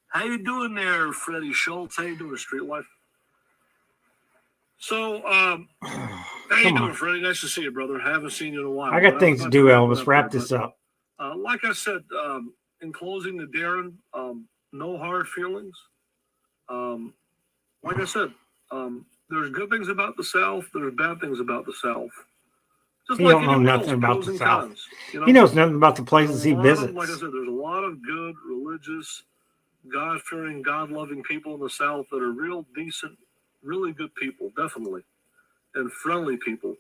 S5: How you doing there, Freddie Schultz? How you doing, Street Life? So, how you
S1: Come
S5: doing,
S1: on.
S5: Freddie? Nice to see you, brother. I haven't seen you in a while.
S1: I
S5: but
S1: got things to
S5: was
S1: do,
S5: about wrap it
S1: Elvis.
S5: up
S1: Wrap
S5: there,
S1: this
S5: but,
S1: up.
S5: like I said, in closing to Darren, no hard feelings. Like I said, there's good things about the South. There's bad things about the South. Just
S1: He
S5: like
S1: don't know
S5: anyone
S1: nothing
S5: else,
S1: about
S5: pros
S1: the
S5: and
S1: South.
S5: cons, you know?
S1: He knows nothing about the places
S5: There's
S1: he
S5: a lot
S1: visits.
S5: of, like I said, there's a lot of good, religious, God-fearing, God-loving people in the South that are real decent, really good people, definitely, and friendly people.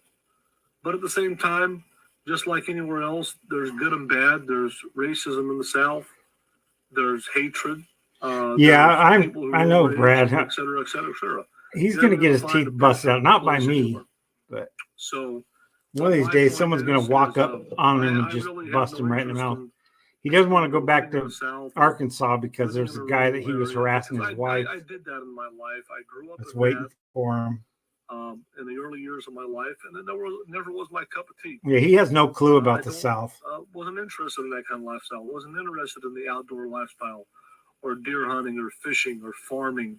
S5: But at the same time, just like anywhere else, there's good and bad. There's racism in the South. There's hatred.
S1: Yeah,
S5: there's people who
S1: I
S5: are
S1: know,
S5: overage,
S1: Brad.
S5: et cetera, et cetera, et cetera.
S1: He's
S5: You're
S1: going to
S5: gonna
S1: get his
S5: find
S1: teeth
S5: a
S1: busted
S5: person
S1: out, not by
S5: close to
S1: me,
S5: humor.
S1: but
S5: So
S1: one of these
S5: my
S1: days
S5: point
S1: someone's going
S5: is,
S1: to walk
S5: is,
S1: up on him and
S5: I
S1: just
S5: really
S1: bust
S5: have
S1: him
S5: no
S1: right in the
S5: interest
S1: mouth.
S5: in
S1: He doesn't want to
S5: people
S1: go back
S5: living in
S1: to
S5: the South or
S1: Arkansas because
S5: living
S1: there's
S5: in
S1: a guy that
S5: rural
S1: he was
S5: area,
S1: harassing
S5: because
S1: his wife.
S5: I did that in my life. I grew up
S1: That's
S5: in
S1: waiting
S5: that
S1: for him.
S5: in the early years of my life, and it never was my cup of tea.
S1: Yeah, he has no clue
S5: I
S1: about the
S5: don't-
S1: South.
S5: Wasn't interested in that kind of lifestyle. Wasn't interested in the outdoor lifestyle, or deer hunting, or fishing, or farming,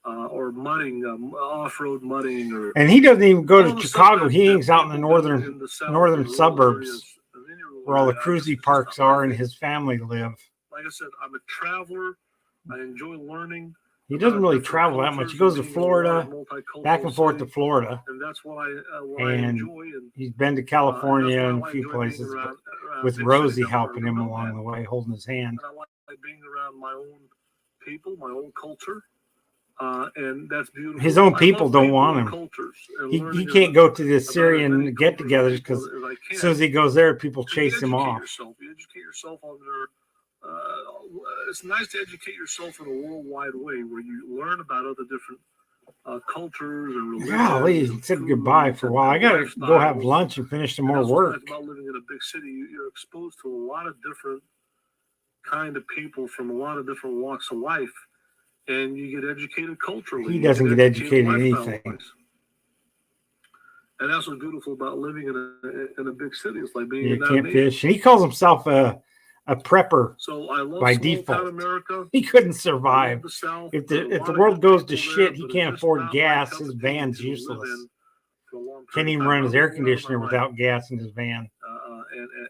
S5: or mudding, off-road mudding, or
S1: And he doesn't even go
S5: all
S1: to
S5: the stuff
S1: Chicago.
S5: that-
S1: He
S5: that
S1: hangs out in the
S5: people do
S1: northern
S5: in the South,
S1: northern
S5: in rural
S1: suburbs.
S5: areas, in any rural
S1: where all the cruisy parks are and his family live.
S5: Like I said, I'm a traveler. I enjoy learning.
S1: He doesn't really travel that much. He goes to Florida, back and forth to Florida.
S5: And that's what I
S1: And
S5: enjoy. And
S1: he's been to California and a few
S5: enjoy being
S1: places
S5: around
S1: with
S5: big
S1: Rosie
S5: cities.
S1: helping him
S5: I
S1: along the way, holding his hand.
S5: And I like being around my own people, my own culture. And that's beautiful.
S1: His own people don't
S5: people
S1: want
S5: and
S1: him.
S5: cultures and
S1: He
S5: learning
S1: can't go to the
S5: about as
S1: Syrian
S5: many
S1: get-togethers
S5: cultures
S1: because
S5: as I can.
S1: as soon as he goes there, people
S5: Because
S1: chase him off.
S5: You educate yourself on their. It's nice to educate yourself in a worldwide way where you learn about other different cultures and religions.
S1: Golly, he said goodbye for a while. I gotta go have lunch and finish some more work.
S5: About living in a big city, you're exposed to a lot of different kind of people from a lot of different walks of life, and you get educated culturally.
S1: He doesn't get educated in anything.
S5: And that's what's beautiful about living in a big city. It's like being
S1: You
S5: in that
S1: can't
S5: nation.
S1: fish. And he calls himself a prepper.
S5: So I love
S1: by
S5: small
S1: default.
S5: town America.
S1: He couldn't
S5: I love
S1: survive.
S5: the South.
S1: If
S5: There's a
S1: the
S5: lot of
S1: world
S5: good
S1: goes to
S5: people there,
S1: shit, he
S5: but it's
S1: can't
S5: just
S1: afford
S5: not my
S1: gas.
S5: cup
S1: His
S5: of tea
S1: van's
S5: to live
S1: useless.
S5: in for a long
S1: Can't
S5: period
S1: even
S5: of
S1: run
S5: time.
S1: his
S5: That
S1: air
S5: was one of my
S1: conditioner
S5: life.
S1: without gas in his van.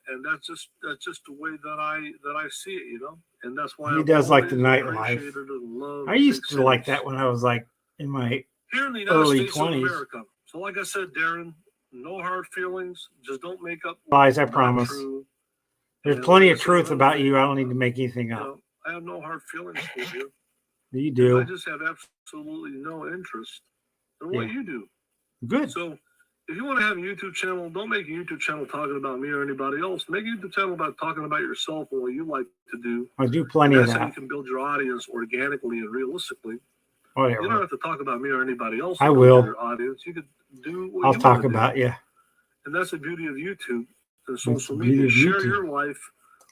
S5: And that's just the way that I see it, you know. And that's why
S1: He
S5: I've
S1: does like the
S5: always
S1: nightlife.
S5: appreciated and loved
S1: I used
S5: big
S1: to like
S5: cities.
S1: that when I was like in my
S5: Here in the United
S1: early
S5: States
S1: 20s.
S5: of America. So like I said, Darren, no hard feelings. Just don't make up
S1: lies, I
S5: not
S1: promise.
S5: true.
S1: There's
S5: And
S1: plenty
S5: like I
S1: of
S5: said,
S1: truth
S5: another
S1: about
S5: thing,
S1: you. I don't need to make anything
S5: you
S1: up.
S5: know, I have no hard feelings for you.
S1: You
S5: I
S1: do.
S5: just have absolutely no interest in what
S1: Yeah.
S5: you do.
S1: Good.
S5: So if you want to have a YouTube channel, don't make a YouTube channel talking about me or anybody else. Make a YouTube channel about talking about yourself and what you like to do.
S1: I do plenty of
S5: That's how you
S1: that.
S5: can build your audience organically and realistically. You don't
S1: Whatever.
S5: have to talk about me or anybody else.
S1: I
S5: to build
S1: will.
S5: Your audience. You could do what
S1: I'll
S5: you
S1: talk
S5: want to
S1: about
S5: do.
S1: you.
S5: And that's the beauty of YouTube and
S1: It's
S5: social
S1: the beauty
S5: media.
S1: of
S5: Share
S1: YouTube.
S5: your life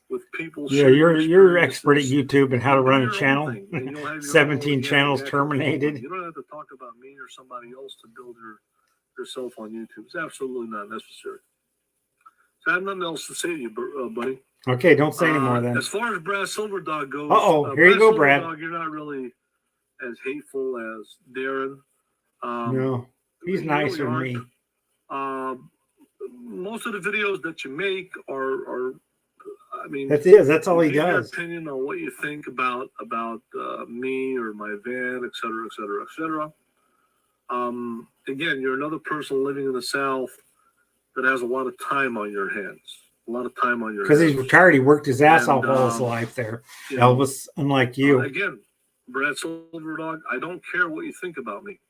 S5: with people.
S1: Yeah,
S5: share your
S1: you're expert at
S5: experiences.
S1: YouTube and how to
S5: You do
S1: run a
S5: your own
S1: channel.
S5: thing, and you'll have your
S1: 17
S5: own
S1: channels
S5: organic, natural
S1: terminated.
S5: following. You don't have to talk about me or somebody else to build yourself on YouTube. It's absolutely not necessary. So I have nothing else to say to you, buddy.
S1: Okay, don't say anymore then.
S5: As far as Brad Silverdog goes,
S1: Uh-oh, here you go, Brad.
S5: Silverdog, you're not really as hateful as Darren.
S1: No, he's
S5: you
S1: nicer than
S5: really
S1: me.
S5: aren't. Most of the videos that you make are I mean,
S1: That's it. That's all he
S5: give your
S1: does.
S5: opinion on what you think about me or my van, et cetera, et cetera, et cetera. Again, you're another person living in the South that has a lot of time on your hands. A lot of time on your hands.
S1: Because he's retired, he worked his ass
S5: And,
S1: off all his life there.
S5: you know,
S1: Elvis, unlike you.
S5: Again, Brad Silverdog, I don't care what you think about me.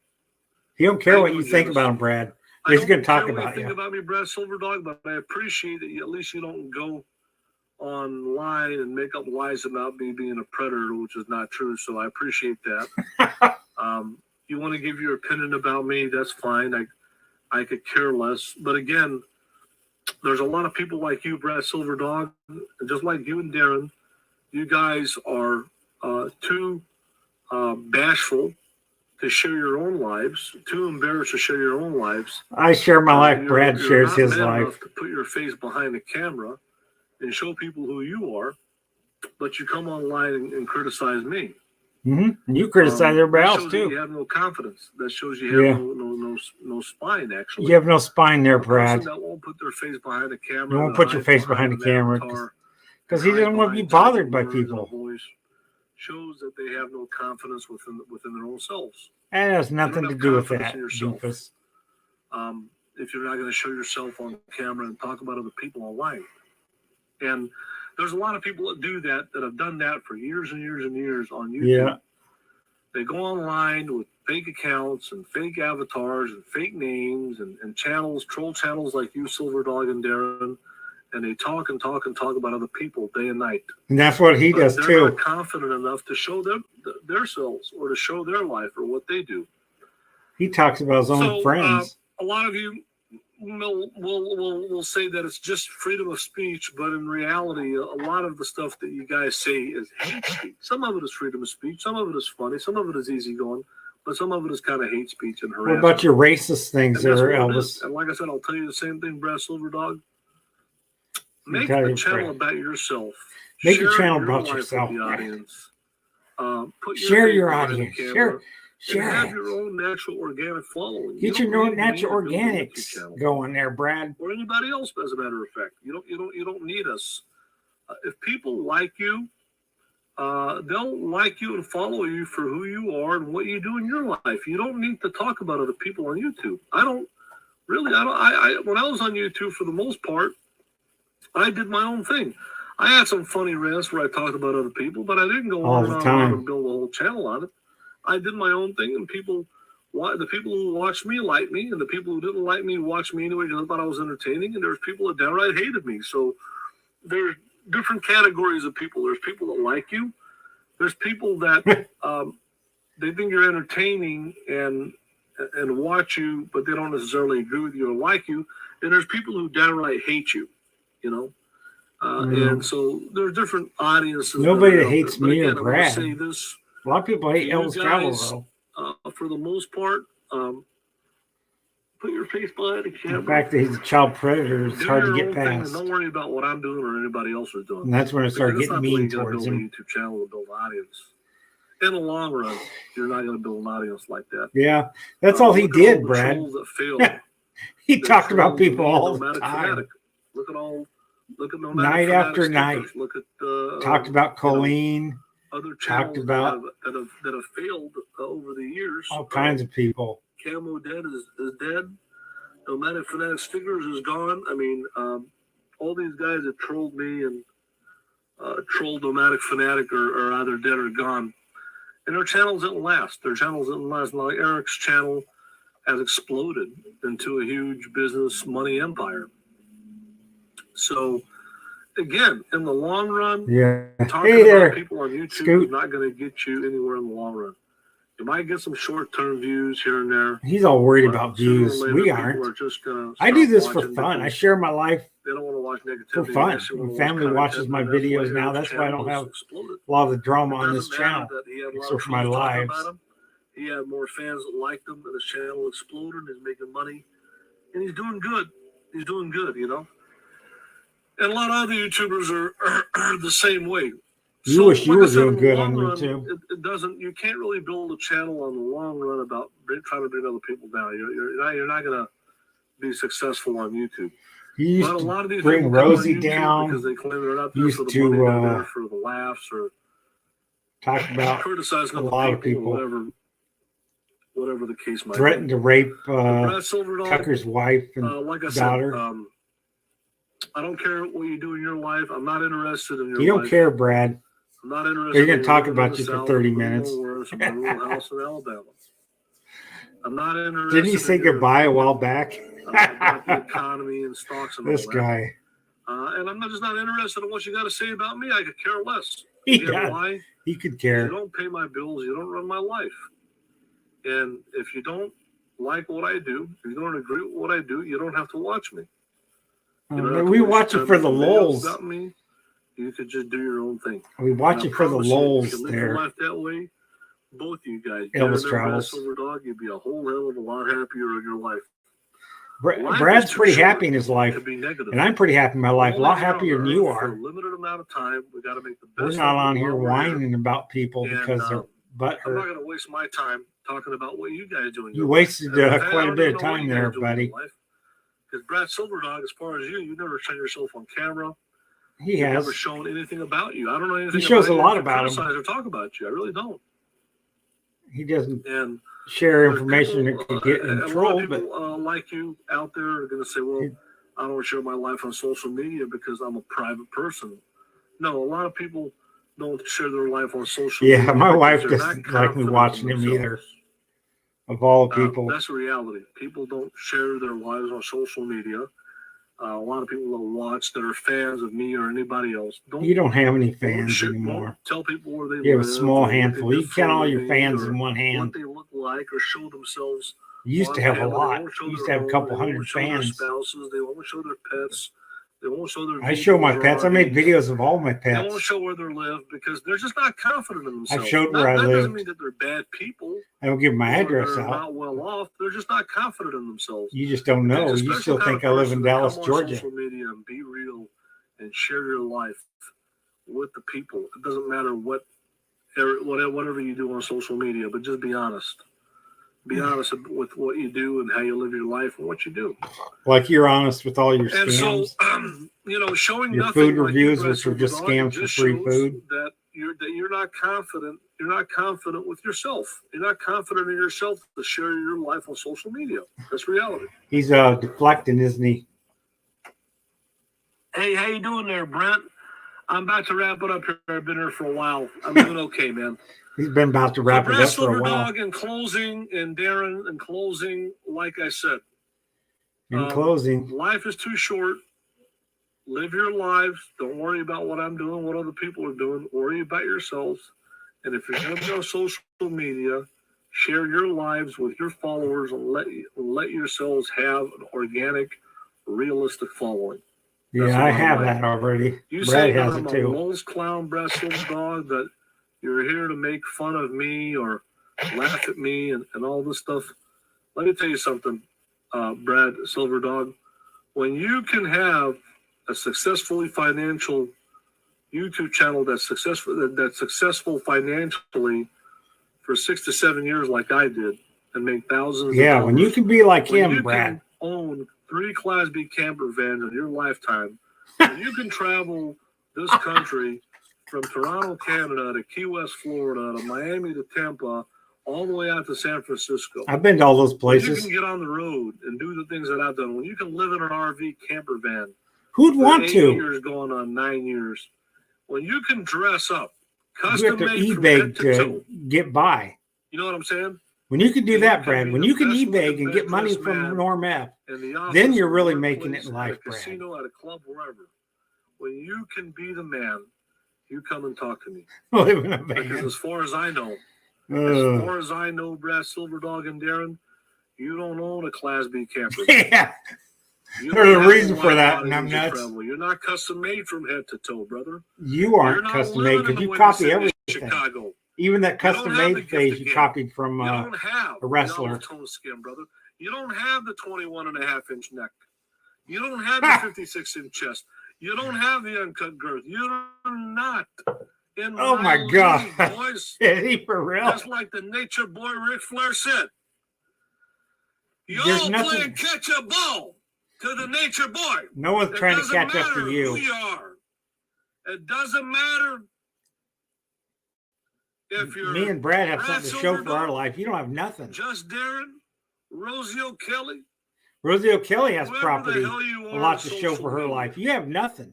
S1: He don't care
S5: I
S1: what
S5: don't
S1: you
S5: give
S1: think
S5: a-
S1: about him, Brad.
S5: I
S1: He's
S5: don't
S1: going to talk
S5: care what
S1: about
S5: you think
S1: you.
S5: about me, Brad Silverdog, but I appreciate that at least you don't go online and make up lies about me being a predator, which is not true. So I appreciate that. You want to give your opinion about me, that's fine. I could care less. But again, there's a lot of people like you, Brad Silverdog, and just like you and Darren. You guys are too bashful to share your own lives, too embarrassed to share your own lives.
S1: I share my life.
S5: You're-
S1: Brad
S5: you're
S1: shares
S5: not
S1: his
S5: man
S1: life.
S5: enough to put your face behind the camera and show people who you are, but you come online and criticize me.
S1: Mm-hmm. You criticize everybody
S5: That
S1: else
S5: shows that
S1: too.
S5: You have no confidence. That shows you have
S1: Yeah.
S5: no spine. Actually,
S1: You have no spine there,
S5: A person
S1: Brad.
S5: that won't put their face behind the camera.
S1: You won't
S5: that
S1: put your
S5: hides
S1: face behind the
S5: an
S1: camera
S5: avatar,
S1: because he doesn't want to be
S5: hides
S1: bothered by
S5: words and a
S1: people.
S5: voice, shows that they have no confidence within their own selves.
S1: And it has nothing to do with
S5: confidence
S1: that,
S5: in yourself.
S1: doofus.
S5: If you're not going to show yourself on camera and talk about other people online. And there's a lot of people that do that have done that for years and years and years on YouTube.
S1: Yeah.
S5: They go online with fake accounts and fake avatars and fake names and channels, troll channels like you, Silverdog and Darren, and they talk and talk and talk about other people day and night.
S1: And that's what he
S5: But
S1: does
S5: they're
S1: too.
S5: not confident enough to show their selves or to show their life or what they do.
S1: He talks about his own friends.
S5: A lot of you will say that it's just freedom of speech, but in reality, a lot of the stuff that you guys say is hate speech. Some of it is freedom of speech, some of it is funny, some of it is easygoing, but some of it is kind of hate speech and
S1: What
S5: harassment.
S1: about your racist things
S5: And that's
S1: there,
S5: what it is.
S1: Elvis?
S5: And like I said, I'll tell you the same thing, Brad Silverdog. Make
S1: tell
S5: a
S1: your
S5: channel
S1: friend.
S5: about yourself.
S1: Make a
S5: Share
S1: channel
S5: your
S1: about
S5: life with
S1: yourself.
S5: the audience. Put
S1: Share
S5: face
S1: your
S5: behind the
S1: audience.
S5: camera. and have
S1: Share it.
S5: your own natural organic following.
S1: Get
S5: You
S1: your
S5: don't need
S1: natural
S5: me to build a YouTube
S1: organics
S5: channel,
S1: going there, Brad.
S5: or anybody else. As a matter of fact, you don't need us. If people like you, they'll like you and follow you for who you are and what you do in your life. You don't need to talk about other people on YouTube. I don't really. When I was on YouTube, for the most part, I did my own thing. I had some funny rants where I talked about other people, but I didn't go
S1: All
S5: on
S1: the
S5: and
S1: time.
S5: on and build a whole channel on it. I did my own thing, and the people who watched me liked me, and the people who didn't like me watched me anyway because I thought I was entertaining, and there's people that downright hated me. So there's different categories of people. There's people that like you. There's people that they think you're entertaining and watch you, but they don't necessarily agree with you or like you. And there's people who downright hate you, you know. And so there's different audiences.
S1: Nobody
S5: that
S1: that hates
S5: but
S1: me
S5: again,
S1: or
S5: I
S1: Brad.
S5: want to say this.
S1: A lot of people hate
S5: You
S1: Elvis Travel,
S5: guys,
S1: though.
S5: For the most part, put your face behind the camera.
S1: The fact that he's a child predator is
S5: Do
S1: hard to
S5: your
S1: get
S5: own thing and
S1: past.
S5: don't worry about what I'm doing or anybody else is doing.
S1: And that's when I started
S5: Because
S1: getting
S5: that's not the way
S1: mean
S5: you're gonna
S1: towards
S5: build
S1: him.
S5: a YouTube channel and build an audience. In the long run, you're not going to build an audience like that.
S1: Yeah, that's all he
S5: Look at
S1: did,
S5: the
S1: Brad.
S5: trolls that failed.
S1: He
S5: The
S1: talked about
S5: trolls
S1: people
S5: being
S1: all the
S5: nomadic
S1: time.
S5: fanatic. Look at nomadic
S1: Night
S5: fanatic
S1: after night.
S5: stickers. Look at
S1: Talked about Colleen,
S5: other
S1: talked
S5: channels
S1: about
S5: that have failed over the years.
S1: all kinds of people.
S5: Camo Dead is dead. Nomadic Fanatic Stickers is gone. I mean, all these guys that trolled me and trolled Nomadic Fanatic are either dead or gone. And their channels didn't last. Like Eric's channel has exploded into a huge business money empire. So, again, in the long run, talking about people on YouTube is not going to get you anywhere in the long run. You might get some short-term views here and there.
S1: He's all worried about views. We aren't. I do this for fun. I share my life
S5: They don't want to watch
S1: for
S5: negativity.
S1: fun. My family watches my videos now. That's why I don't have a lot of the drama on this channel, except for my lives.
S5: He had more fans that liked him, and his channel exploded. He's making money, and he's doing good. He's doing good, you know. And a lot of other YouTubers are the same way.
S1: You wish you were doing good on YouTube.
S5: It doesn't. You can't really build a channel on the long run about trying to bring other people down. You're not going to be successful on YouTube.
S1: He used to bring Rosie down.
S5: Because they claim they're not there
S1: Used
S5: for the
S1: to
S5: money, they're there for the laughs, or
S1: talk about
S5: criticizing
S1: a lot of people.
S5: Whatever the case might be.
S1: Threatened to rape
S5: Brad Silverdog,
S1: Tucker's wife and
S5: like I
S1: daughter.
S5: said, I don't care what you do in your life. I'm not interested in your life.
S1: You don't care, Brad.
S5: I'm not interested.
S1: They're going to
S5: in
S1: talk
S5: living
S1: about
S5: in
S1: you
S5: the
S1: for
S5: South,
S1: 30
S5: in
S1: minutes.
S5: my rural house in Alabama. I'm not interested.
S1: Didn't he say goodbye a while back?
S5: About the economy and stocks and
S1: This
S5: all that.
S1: guy.
S5: And I'm just not interested in what you got to say about me. I could care less.
S1: He
S5: You know
S1: does.
S5: why?
S1: He could care.
S5: You don't pay my bills. You don't run my life. And if you don't like what I do, if you don't agree with what I do, you don't have to watch me.
S1: We watch it for the lulz.
S5: About me, you could just do your own thing.
S1: We watch it for the lulz
S5: if you live
S1: there.
S5: your life that way, both of you guys,
S1: Elvis Travels.
S5: Silverdog, you'd be a whole hell of a lot happier in your life.
S1: Brad's pretty happy in his life,
S5: to be negative.
S1: and I'm pretty happy in my life. A lot
S5: Only here
S1: happier
S5: on
S1: than you
S5: Earth for
S1: are.
S5: a limited amount of time, we got to make the
S1: We're
S5: best.
S1: not
S5: of it
S1: on here
S5: while we're here.
S1: whining about people because they're
S5: I'm not
S1: butthurt.
S5: going to waste my time talking about what you guys do in
S1: You
S5: your
S1: wasted
S5: life.
S1: quite a bit of time there, buddy.
S5: Because Brad Silverdog, as far as you never shown yourself on camera.
S1: He
S5: You've
S1: has.
S5: never shown anything about you. I don't know anything.
S1: He shows
S5: about
S1: a
S5: you
S1: lot
S5: to
S1: about him.
S5: criticize or talk about you. I really don't.
S1: He doesn't
S5: And
S1: share information that could get him
S5: a lot
S1: trolled,
S5: of
S1: but
S5: people like you out there are going to say, "Well, I don't share my life on social media because I'm a private person." No, a lot of people don't share their life on social media.
S1: yeah, my
S5: because
S1: wife
S5: they're
S1: doesn't
S5: not
S1: like me
S5: confident
S1: watching
S5: in
S1: him
S5: themselves.
S1: either. Of all people,
S5: That's the reality. People don't share their lives on social media. A lot of people don't watch that are fans of me or anybody else.
S1: you don't have any
S5: Don't
S1: fans
S5: share-
S1: anymore.
S5: don't tell people where they
S1: You have
S5: live.
S1: a small
S5: or what they
S1: handful.
S5: do
S1: You
S5: for
S1: count
S5: a
S1: all your
S5: living
S1: fans
S5: or
S1: in one
S5: what
S1: hand.
S5: they look like or show themselves.
S1: You used to
S5: on
S1: have a
S5: camera. They
S1: lot.
S5: won't show
S1: You used to
S5: their
S1: have a
S5: home.
S1: couple
S5: They won't
S1: hundred
S5: show their
S1: fans.
S5: spouses. They won't show their pets. They won't show their.
S1: I show my
S5: vehicles or
S1: pets. I made
S5: RVs.
S1: videos of all my
S5: They won't
S1: pets.
S5: show where they live because they're just not confident in themselves.
S1: I've showed where I
S5: That doesn't
S1: lived.
S5: mean that they're bad people.
S1: I don't give my
S5: or
S1: address
S5: they're
S1: out.
S5: not well off. They're just not confident in themselves.
S1: You just don't know.
S5: It's a
S1: You
S5: special
S1: still
S5: kind
S1: think
S5: of
S1: I live
S5: person
S1: in
S5: to
S1: Dallas,
S5: come on
S1: Georgia.
S5: social media and be real and share your life with the people. It doesn't matter what whatever you do on social media, but just be honest. Be honest with what you do and how you live your life and what you do.
S1: Like you're honest with all your scams.
S5: And so, showing
S1: your
S5: nothing
S1: food
S5: like
S1: reviews,
S5: you,
S1: which are just scams for free
S5: shows
S1: food.
S5: That you're not confident. You're not confident with yourself. You're not confident in yourself to share your life on social media. That's reality.
S1: He's deflecting, isn't he?
S5: Hey, how you doing there, Brent? I'm about to wrap it up here. I've been here for a while. I'm doing okay, man.
S1: He's been about to wrap it up for a while.
S5: Brad Silverdog in closing, and Darren in closing, like I said.
S1: In closing.
S5: Life is too short. Live your lives. Don't worry about what I'm doing, what other people are doing. Worry about yourselves. And if you're going to be on social media, share your lives with your followers and let yourselves have an organic, realistic following. That's
S1: I have that already.
S5: You
S1: Brad
S5: say
S1: has
S5: I'm
S1: it
S5: a
S1: too.
S5: Lowell's clown, Brad Silverdog, that you're here to make fun of me or laugh at me and all this stuff. Let me tell you something, Brad Silverdog. When you can have a successfully financial YouTube channel that's successful financially for 6 to 7 years, like I did, and make thousands.
S1: Yeah, when you can be like him, Brad.
S5: Can own 3 Class B camper vans in your lifetime. When you can travel this country from Toronto, Canada, to Key West, Florida, to Miami, to Tampa, all the way out to San Francisco.
S1: I've been to all those places.
S5: When you can get on the road and do the things that I've done. When you can live in an RV camper van.
S1: Who'd want
S5: 8
S1: to?
S5: years going on 9 years. When you can dress up,
S1: you have
S5: custom
S1: to
S5: made
S1: eBay to get by.
S5: You know what I'm saying?
S1: When you can do that, Brad, when you can eBay and get money from Norm F, then you're really making it in life, Brad.
S5: At a casino, at a club, wherever. When you can be the man, you come and talk to me.
S1: Live in a van.
S5: Because as far as I know, Brad Silverdog and Darren, you don't own a Class B camper.
S1: Yeah. There's a reason for that, and I'm nuts.
S5: You're not custom made from head to toe, brother.
S1: You aren't custom made because you copy everything.
S5: Chicago.
S1: Even that custom made phase you copied from
S5: a
S1: wrestler.
S5: Tone skin, brother. You don't have the 21.5-inch neck. You don't have the 56-inch chest. You don't have the uncut girth. You're not in
S1: my God,
S5: league, boys.
S1: Is he for real?
S5: Just like the nature boy Ric Flair said. You all playing catch a ball to the nature boy.
S1: No one's trying to catch up to you.
S5: Who you are. It doesn't matter if you're.
S1: Me and Brad have something to show for our life. You don't have nothing.
S5: Just Darren, Rosie O'Kelly.
S1: Rosie O'Kelly has property, a lot to show for her life. You have nothing.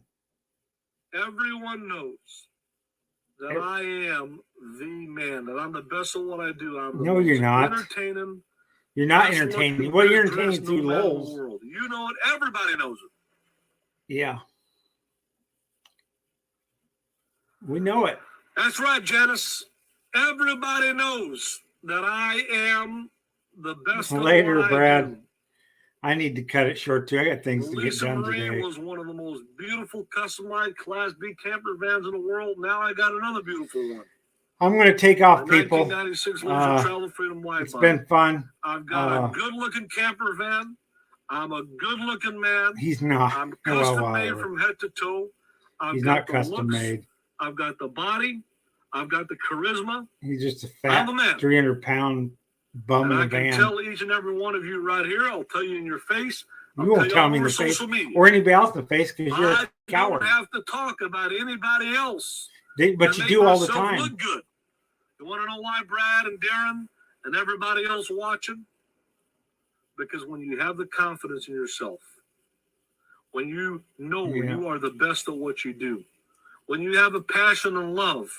S5: Everyone knows that I am the man, that I'm the best at what I do. I'm the
S1: you're not.
S5: Entertaining.
S1: You're not entertaining. Well, you're entertaining through Lowell's.
S5: You know it. Everybody knows it.
S1: Yeah. We know it.
S5: That's right, Janice. Everybody knows that I am the best.
S1: Later, Brad.
S5: Do.
S1: I need to cut it short too. I got things to get done today.
S5: Was one of the most beautiful customized Class B camper vans in the world. Now I got another beautiful one.
S1: I'm going to take off, people.
S5: 1996 Travel Freedom Wi-Fi.
S1: It's been fun.
S5: I've got a good-looking camper van. I'm a good-looking man.
S1: He's not.
S5: I'm custom-made from head to toe.
S1: He's not custom-made.
S5: I've got the body. I've got the charisma.
S1: He's just a fat 300-pound bum in a van.
S5: I can tell each and every one of you right here. I'll tell you in your face.
S1: You won't tell me in the face or anybody else in the face because you're a coward.
S5: I don't have to talk about anybody else.
S1: But you do all the time.
S5: Look good. You want to know why, Brad and Darren and everybody else watching? Because when you have the confidence in yourself, when you know you are the best at what you do, when you have a passion and love